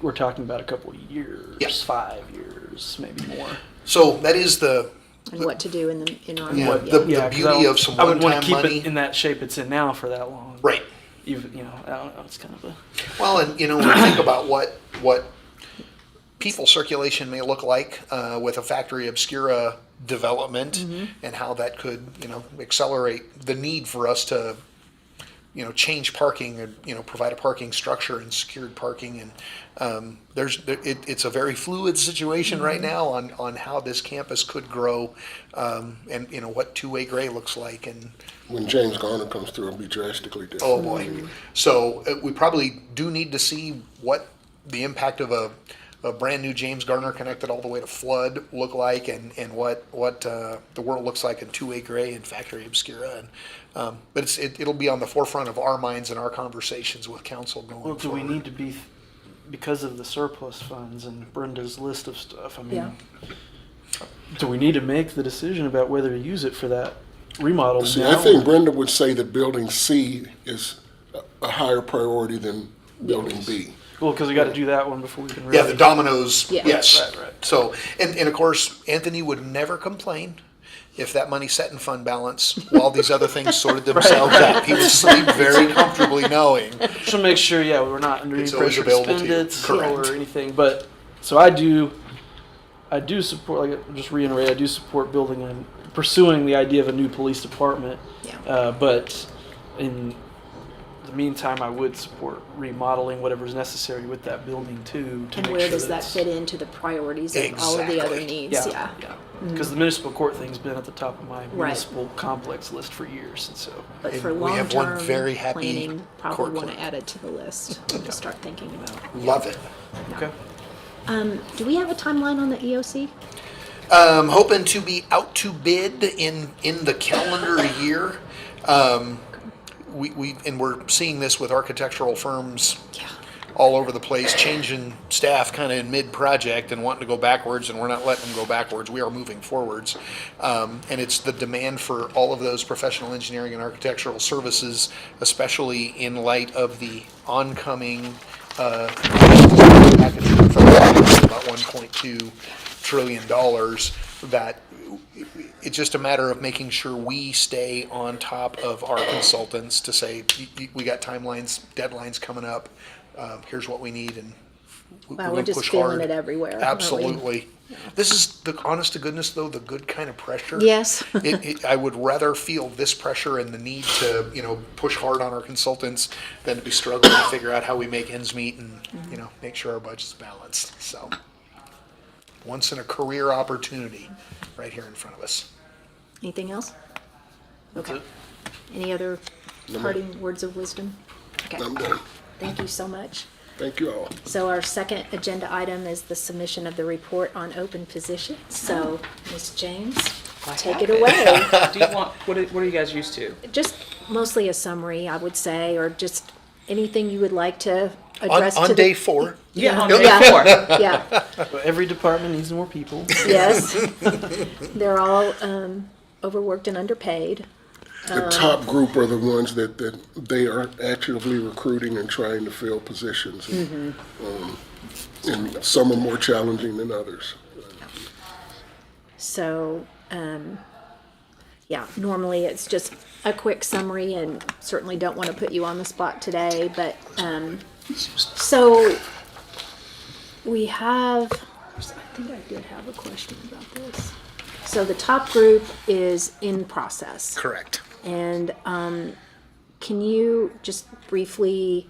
we're talking about a couple of years, Yes. 5 years, maybe more. So that is the And what to do in our Yeah, world, the- yeah. 'cause beauty of some I wouldn't want one-time to keep money. it in that shape it's in now for that long. right. Even I don't know. It's kind of a Well, and you know, when you think about what people circulation may look like with a factory obscura development, and how that could, you know, accelerate the need for us to, you know, change parking or, you know, provide a parking structure and secured parking, and it's a very fluid situation right now on how this campus could grow, and you know what two-way gray looks like, and When James Garner comes through, it'll be drastically different. oh boy. So we probably do need to see what the impact of a brand new James Garner connected all the way to Flood look like, and what the world looks like in two-way gray and factory obscura, and but it'll be on the forefront of our minds and our conversations with council going well. Do we forward. need to be because of the surplus funds and Brenda's list of stuff? I mean, Yeah. do we need to make the decision about whether to use it for that remodel? See, now? I think Brenda would say that building C is a higher priority than building B. Well, because we got to do that one before we can really. Yeah, the dominoes. Yeah. Yes. Right. So, and of course, Anthony would never complain if that money sat in fund balance while these other things sorted themselves out. He would sleep very comfortably knowing. Just to make sure, yeah, we're not under any It's always pressure to available spend to you. it Correct. or anything. But so I do support. Like, just reiterate, I do support building and pursuing the idea of a new police department. Yeah. But in the meantime, I would support remodeling whatever's necessary with that building too. To And make where sure does that it's- fit into the priorities of all of the other Exactly. needs? Yeah. Because the municipal court thing's been at the top of my Right. municipal complex list for years, and so. But And for we have one long-term very happy planning, probably court want to clerk. add it to the list to start thinking about. Love it. Okay. Do we have a timeline on the E EOC? Hoping to be out to bid in the calendar year. We're seeing this with architectural firms Yeah. all over the place, changing staff kind of in mid-project and wanting to go backwards, and we're not letting them go backwards. We are moving forwards. And it's the demand for all of those professional engineering and architectural services, especially in light of the oncoming package from about $1.2 trillion, that it's just a matter of making sure we stay on top of our consultants to say, we got timelines, deadlines coming up, here's what we need, and we're Wow, gonna we're just push feeling hard. it everywhere, aren't we? Absolutely. This is the honest to goodness though, the good kind of pressure. Yes. I would rather feel this pressure and the need to, push hard on our consultants than to be struggling to figure out how we make ends meet and, make sure our budget's balanced. So, once in a career opportunity right here in front of us. Anything else? That's Okay. it. Any other parting words of wisdom? Okay. I'm done. Thank you so much. Thank you all. So our second agenda item is the submission of the report on open positions. So, Ms. James, take it away. Do you want, what are you guys used to? Just mostly a summary, I would say, or just anything you would like to address to On the... day 4, Yeah, on Yeah. day 4. Yeah, So every department needs more people. yes. They're all overworked and underpaid. The top group are the ones that they are actively recruiting and trying to fill positions. And some are more challenging than others. So, yeah, normally it's just a quick summary, and certainly don't want to put you on the spot today, but so we have, I think I did have a question about this. So the top group is in process. Correct. And can you just briefly,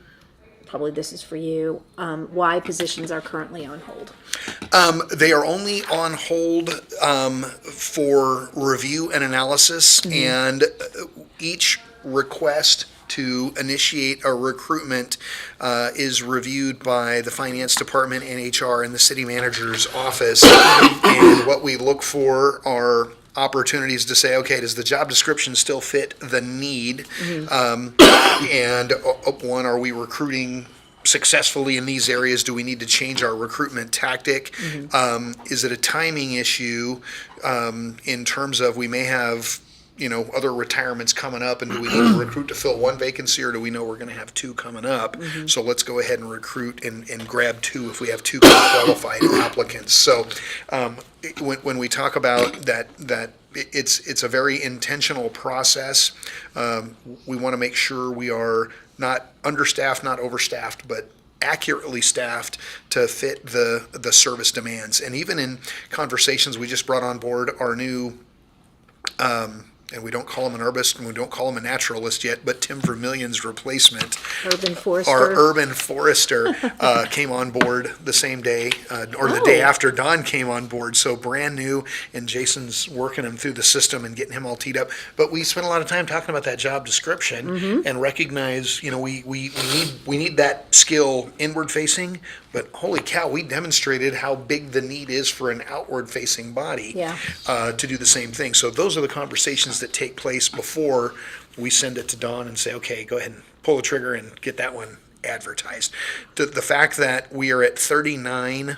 probably this is for you, why positions are currently on hold? They are only on hold for review and analysis, and each request to initiate a recruitment is reviewed by the finance department and HR and the city manager's office. And what we look for are opportunities to say, okay, does the job description still fit the need? And one, are we recruiting successfully in these areas? Do we need to change our recruitment tactic? Is it a timing issue in terms of we may have other retirements coming up, and do we need to recruit to fill one vacancy, or do we know we're going to have two coming up? So let's go ahead and recruit and grab two if we have two qualified applicants. So when we talk about that it's a very intentional process. We want to make sure we are not understaffed, not overstaffed, but accurately staffed to fit the service demands. And even in conversations, we just brought on board our new and we don't call him an herbalist and we don't call him a naturalist yet, but Tim Vermillion's replacement, Urban forester. our urban forester, came on board the same day, or the day after Don came on board. So brand new, and Jason's working him through the system and getting him all teed up. But we spent a lot of time talking about that job description and recognize, we need that skill inward facing. But holy cow, we demonstrated how big the need is for an outward-facing body to do the same thing. So those are the conversations that take place before we send it to Dawn and say, okay, go ahead and pull the trigger and get that one advertised. The fact that we are at 39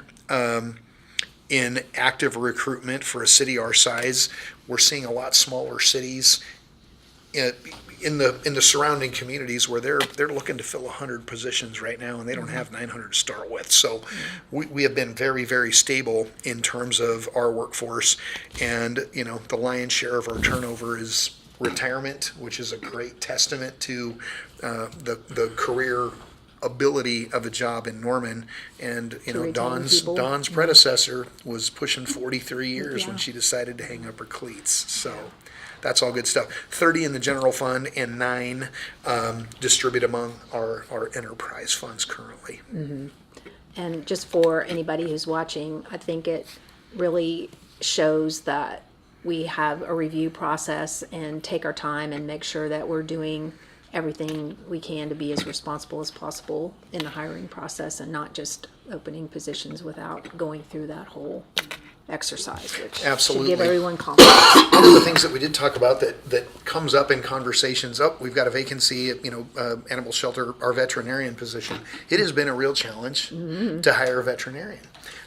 in active recruitment for a city our size, we're seeing a lot smaller cities in the surrounding communities where they're looking to fill 100 positions right now, and they don't have 900 to start with. So we have been very, very stable in terms of our workforce, and the lion's share of our turnover is retirement, which is a great testament to the career ability of a job in Norman. And retain Dawn's people. predecessor was pushing 43 years when she decided to hang up her cleats. So that's all good stuff. 30 in the general fund and 9 distributed among our enterprise funds currently. And just for anybody who's watching, I think it really shows that we have a review process and take our time and make sure that we're doing everything we can to be as responsible as possible in the hiring process, and not just opening positions without going through that whole exercise, which Absolutely. should give everyone confidence. One of the things that we did talk about that comes up in conversations, we've got a vacancy at, animal shelter, our veterinarian position. It has been a real challenge to hire a veterinarian.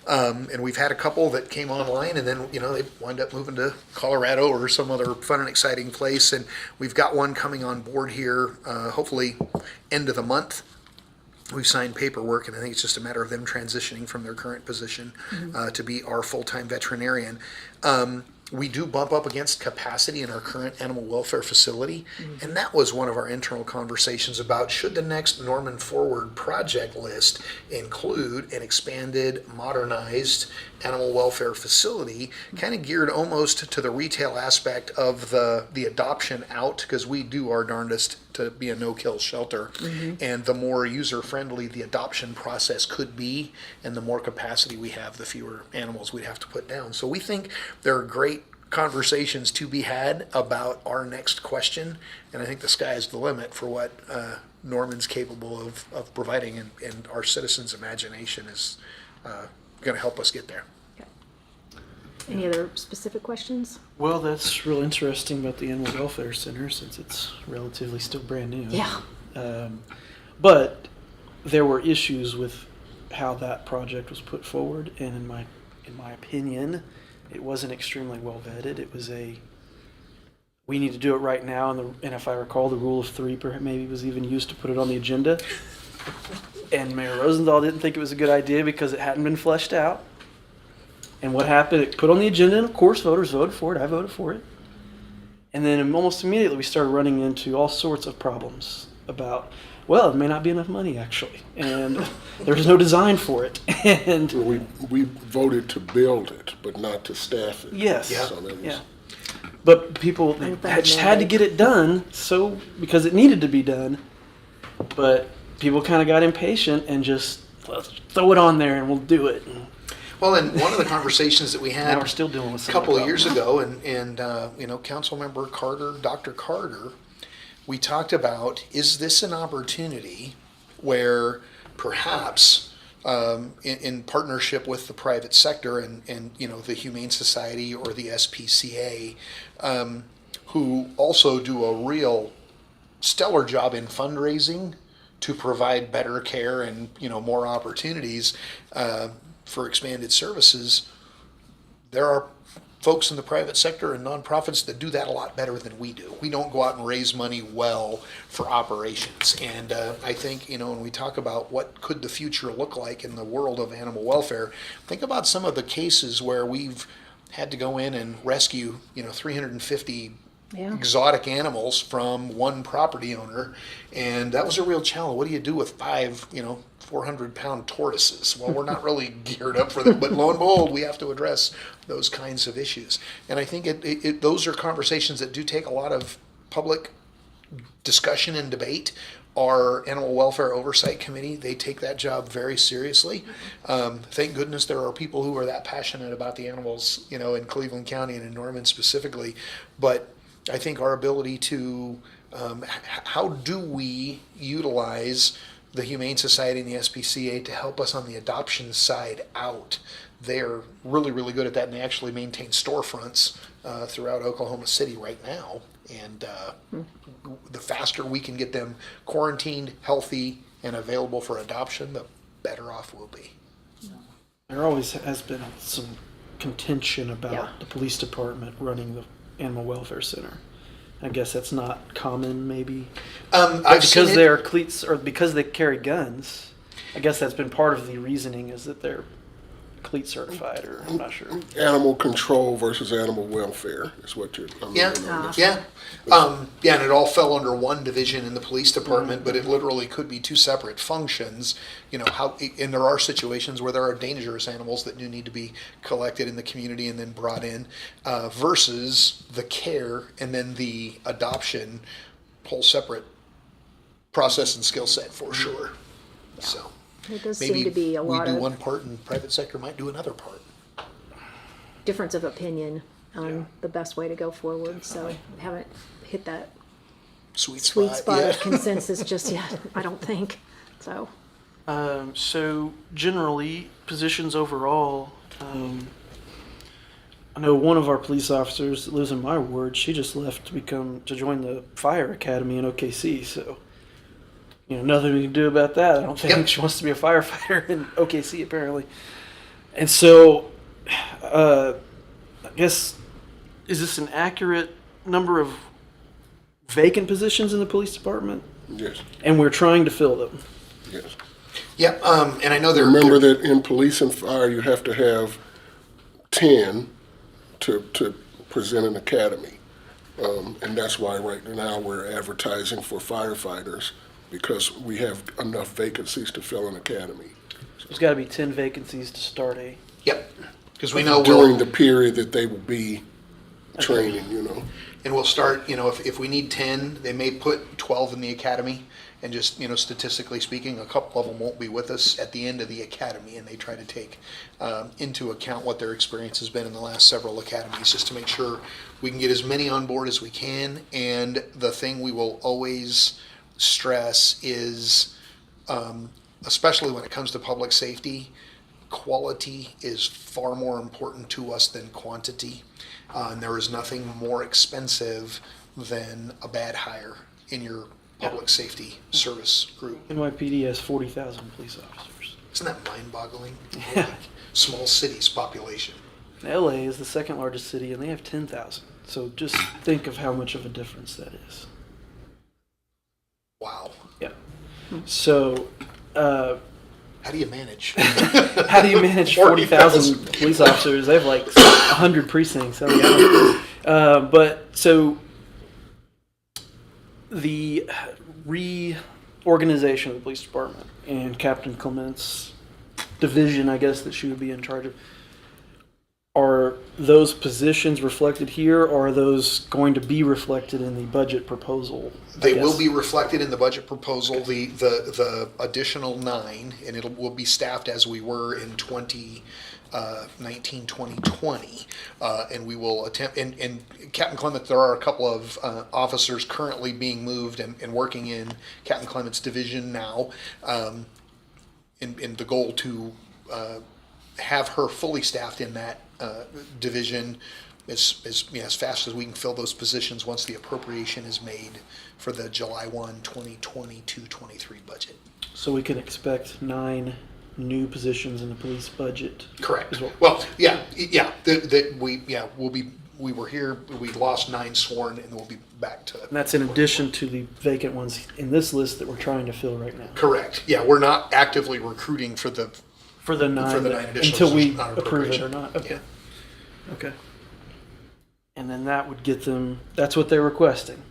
And we've had a couple that came online, and then, they wind up moving to Colorado or some other fun and exciting place. And we've got one coming on board here, hopefully end of the month. We've signed paperwork, and I think it's just a matter of them transitioning from their current position to be our full-time veterinarian. We do bump up against capacity in our current animal welfare facility, and that was one of our internal conversations about, should the next Norman Forward project list include an expanded, modernized animal welfare facility, kind of geared almost to the retail aspect of the adoption out, because we do our darndest to be a no-kill shelter. And the more user-friendly the adoption process could be, and the more capacity we have, the fewer animals we'd have to put down. So we think there are great conversations to be had about our next question, and I think the sky is the limit for what Norman's capable of providing, and our citizens' imagination is going to help us get there. Any other specific questions? Well, that's real interesting about the Animal Welfare Center, since it's relatively still brand new. Yeah. But there were issues with how that project was put forward, and in my opinion, it wasn't extremely well vetted. It was we need to do it right now, and if I recall, the rule of 3 maybe was even used to put it on the agenda. And Mayor Rosendahl didn't think it was a good idea because it hadn't been fleshed out. And what happened? It put on the agenda, and of course, voters voted for it. I voted for it. And then almost immediately we started running into all sorts of problems about, well, it may not be enough money actually, and there's no design for it. And We voted to build it, but not to staff it. yes, Yeah. So that was- yeah. But people Unfunded just had to mandate. get it done, so because it needed to be done. But people kind of got impatient and just, let's throw it on there and we'll do it. And Well, and one of the conversations that we had now we're still dealing with a some couple of the years problems. ago, and Councilmember Carter, Dr. Carter, we talked about, is this an opportunity where perhaps in partnership with the private sector and the Humane Society or the SPCA, who also do a real stellar job in fundraising to provide better care and more opportunities for expanded services. There are folks in the private sector and nonprofits that do that a lot better than we do. We don't go out and raise money well for operations. And I think, when we talk about what could the future look like in the world of animal welfare, think about some of the cases where we've had to go in and rescue, 350 Yeah. exotic animals from one property owner. And that was a real challenge. What do you do with 5, 400-pound tortoises? Well, we're not really geared up for that, but lo and behold, we have to address those kinds of issues. And I think those are conversations that do take a lot of public discussion and debate. Our Animal Welfare Oversight Committee, they take that job very seriously. Thank goodness there are people who are that passionate about the animals, in Cleveland County and in Norman specifically. But I think our ability to, how do we utilize the Humane Society and the SPCA to help us on the adoption side out? They're really, really good at that, and they actually maintain storefronts throughout Oklahoma City right now. And the faster we can get them quarantined, healthy, and available for adoption, the better off we'll be. There always has been some contention about Yeah. the police department running the animal welfare center. I guess that's not common, maybe. I've seen Because it. they are cleats, or because they carry guns. I guess that's been part of the reasoning, is that they're cleat certified, or I'm not sure. Animal control versus animal welfare is what you're. Yeah, yeah. And it all fell under one division in the police department, but it literally could be two separate functions. And there are situations where there are dangerous animals that do need to be collected in the community and then brought in, versus the care and then the adoption, whole separate process and skill set for sure. So It does maybe seem to be a we lot do of one part and private sector might do another part. difference of opinion on the best way to go forward. So we haven't hit that Sweet sweet spot yeah. of consensus just yet, I don't think. So, So generally, positions overall, I know one of our police officers that lives in my ward, she just left to join the fire academy in OKC. So, nothing we can do about that. I don't think Yep. she wants to be a firefighter in OKC apparently. And so, I guess, is this an accurate number of vacant positions in the police department? Yes, And we're trying to fill them. yes. Yeah, and I know they're Remember that in police and fire, you have to have 10 to present an academy. And that's why right now we're advertising for firefighters, because we have enough vacancies to fill an academy. There's got to be 10 vacancies to start a. Yep, because we know During the period that they will be training, and we'll start, if we need 10, they may put 12 in the academy, and just, statistically speaking, a couple of them won't be with us at the end of the academy, and they try to take into account what their experience has been in the last several academies, just to make sure we can get as many on board as we can. And the thing we will always stress is, especially when it comes to public safety, quality is far more important to us than quantity. And there is nothing more expensive than a bad hire in your public safety service group. NYPD has 40,000 police officers. Isn't that mind-boggling? Yeah. Like, small cities population. LA is the second largest city, and they have 10,000. So just think of how much of a difference that is. Wow. Yeah. So, How do you manage? how do you manage 40,000 police officers? They have like 100 precincts. But so the reorganization of the police department and Captain Clement's division, I guess, that she would be in charge of, are those positions reflected here, or are those going to be reflected in the budget proposal? They will be reflected in the budget proposal, the additional 9, and will be staffed as we were in 2019, 2020. And we will attempt, and Captain Clement, there are a couple of officers currently being moved and working in Captain Clement's division now, in the goal to have her fully staffed in that division as fast as we can fill those positions once the appropriation is made for the July 1, 2022-23 budget. So we can expect 9 new positions in the police budget. Correct. Is what- Well, we were here, we lost 9 sworn, and we'll be back to. And that's in addition to the vacant ones in this list that we're trying to fill right now. Correct. Yeah, we're not actively recruiting for the. For the 9, For the 9 additional until we positions on approve it or appropriation. not. Okay. Yeah. Okay. And then that would get them, that's what they're requesting.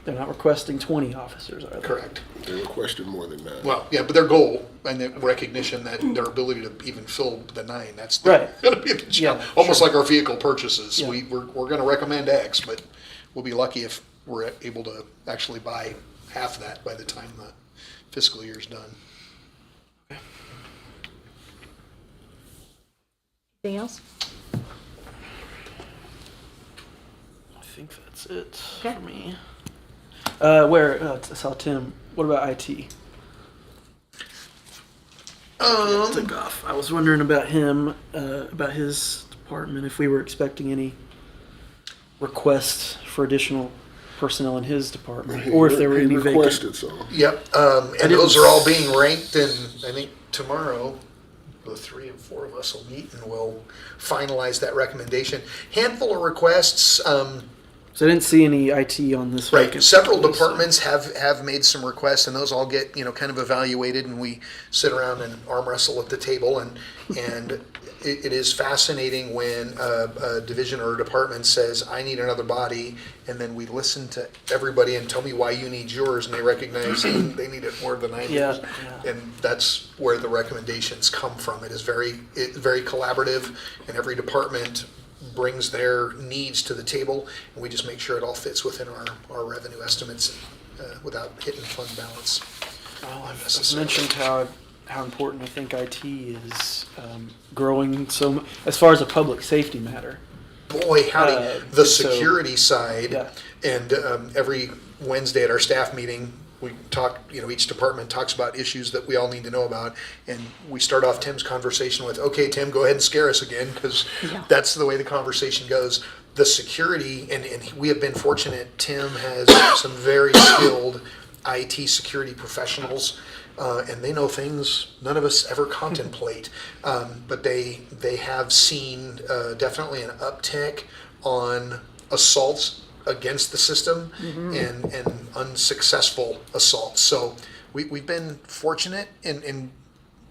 They're not requesting 20 officers, are they? Correct. They requested more than 9. Well, yeah, but their goal and the recognition that their ability to even fill the 9, that's Right. going to be a big challenge. Yeah, Almost sure. like our vehicle purchases. Yeah. We're going to recommend X, but we'll be lucky if we're able to actually buy half that by the time the fiscal year's done. Anything else? I think that's it Okay. for me. I saw Tim. What about IT? Took off. I was wondering about him, about his department, if we were expecting any requests for additional personnel in his department, or if there were any vacant. requested some. Yep, and those are all being ranked, and I think tomorrow, the 3 and 4 of us will meet and we'll finalize that recommendation. Handful of requests, So I didn't see any IT on this. right, vacant several list. departments have made some requests, and those all get, kind of evaluated, and we sit around and arm wrestle at the table, and it is fascinating when a division or a department says, I need another body, and then we listen to everybody and tell me why you need yours, and they recognize they need it more than I do. Yeah. And that's where the recommendations come from. It is very collaborative, and every department brings their needs to the table, and we just make sure it all fits within our revenue estimates without hitting fund balance. Well, I've unnecessarily. mentioned how important I think IT is growing so as far as a public safety matter. Boy, howdy, the so- security side, Yeah. and every Wednesday at our staff meeting, we talk, each department talks about issues that we all need to know about, and we start off Tim's conversation with, okay, Tim, go ahead and scare us again, because that's the way the conversation goes. The security, and we have been fortunate, Tim has some very skilled IT security professionals, and they know things none of us ever contemplate. But they have seen definitely an uptick on assaults against the system and unsuccessful assaults. So we've been fortunate, and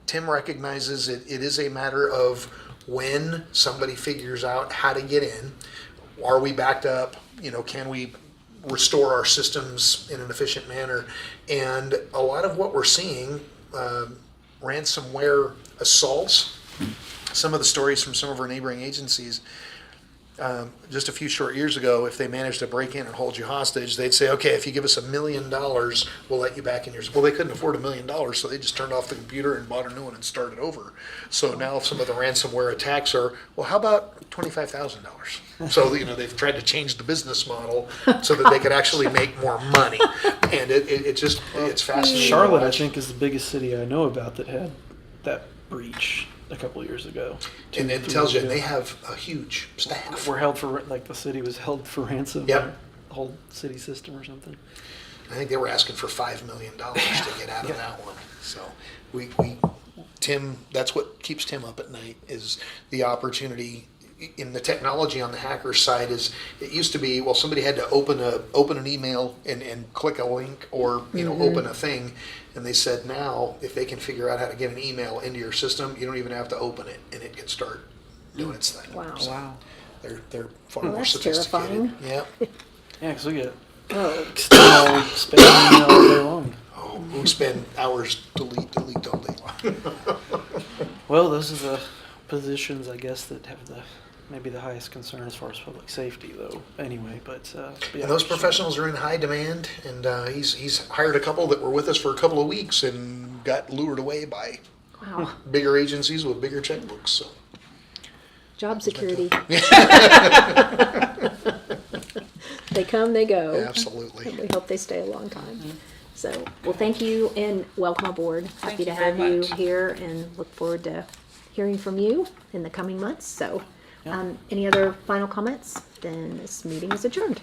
Tim recognizes it is a matter of when somebody figures out how to get in. Are we backed up? Can we restore our systems in an efficient manner? And a lot of what we're seeing, ransomware assaults, some of the stories from some of our neighboring agencies, just a few short years ago, if they managed to break in and hold you hostage, they'd say, okay, if you give us $1 million, we'll let you back in yours. Well, they couldn't afford $1 million, so they just turned off the computer and bought a new one and started over. So now some of the ransomware attacks are, well, how about $25,000? So, they've tried to change the business model so that they could actually make more money. And it's fascinating. Charlotte, to I watch. think, is the biggest city I know about that had that breach a couple of years ago. And it 2-3 tells you, years they ago. have a huge staff. We're held for, the city was held for ransom. Yep. The whole city system or something. I think they were asking for $5 million to get out of that one. So Tim, that's what keeps Tim up at night, is the opportunity in the technology on the hacker side. Is it used to be, well, somebody had to open an email and click a link or open a thing, and they said now if they can figure out how to get an email into your system, you don't even have to open it, and it can start doing its thing. Wow. So Wow. they're far Well, more that's sophisticated. terrifying. Yeah. Yeah, because we get Oh, still spending all day long. Oh, we spend hours delete all day long. Well, those are the positions, I guess, that have maybe the highest concern as far as public safety, though. Anyway, but yeah. And those professionals are in high demand, and he's hired a couple that were with us for a couple of weeks and got lured away by Wow. bigger agencies with bigger checkbooks. So Job security. They come, they go. absolutely. We hope they stay a long time. So, well, thank you and welcome aboard. Happy you to very have you much. here and look forward to hearing from you in the coming months. So, any other final comments? Then this meeting is adjourned.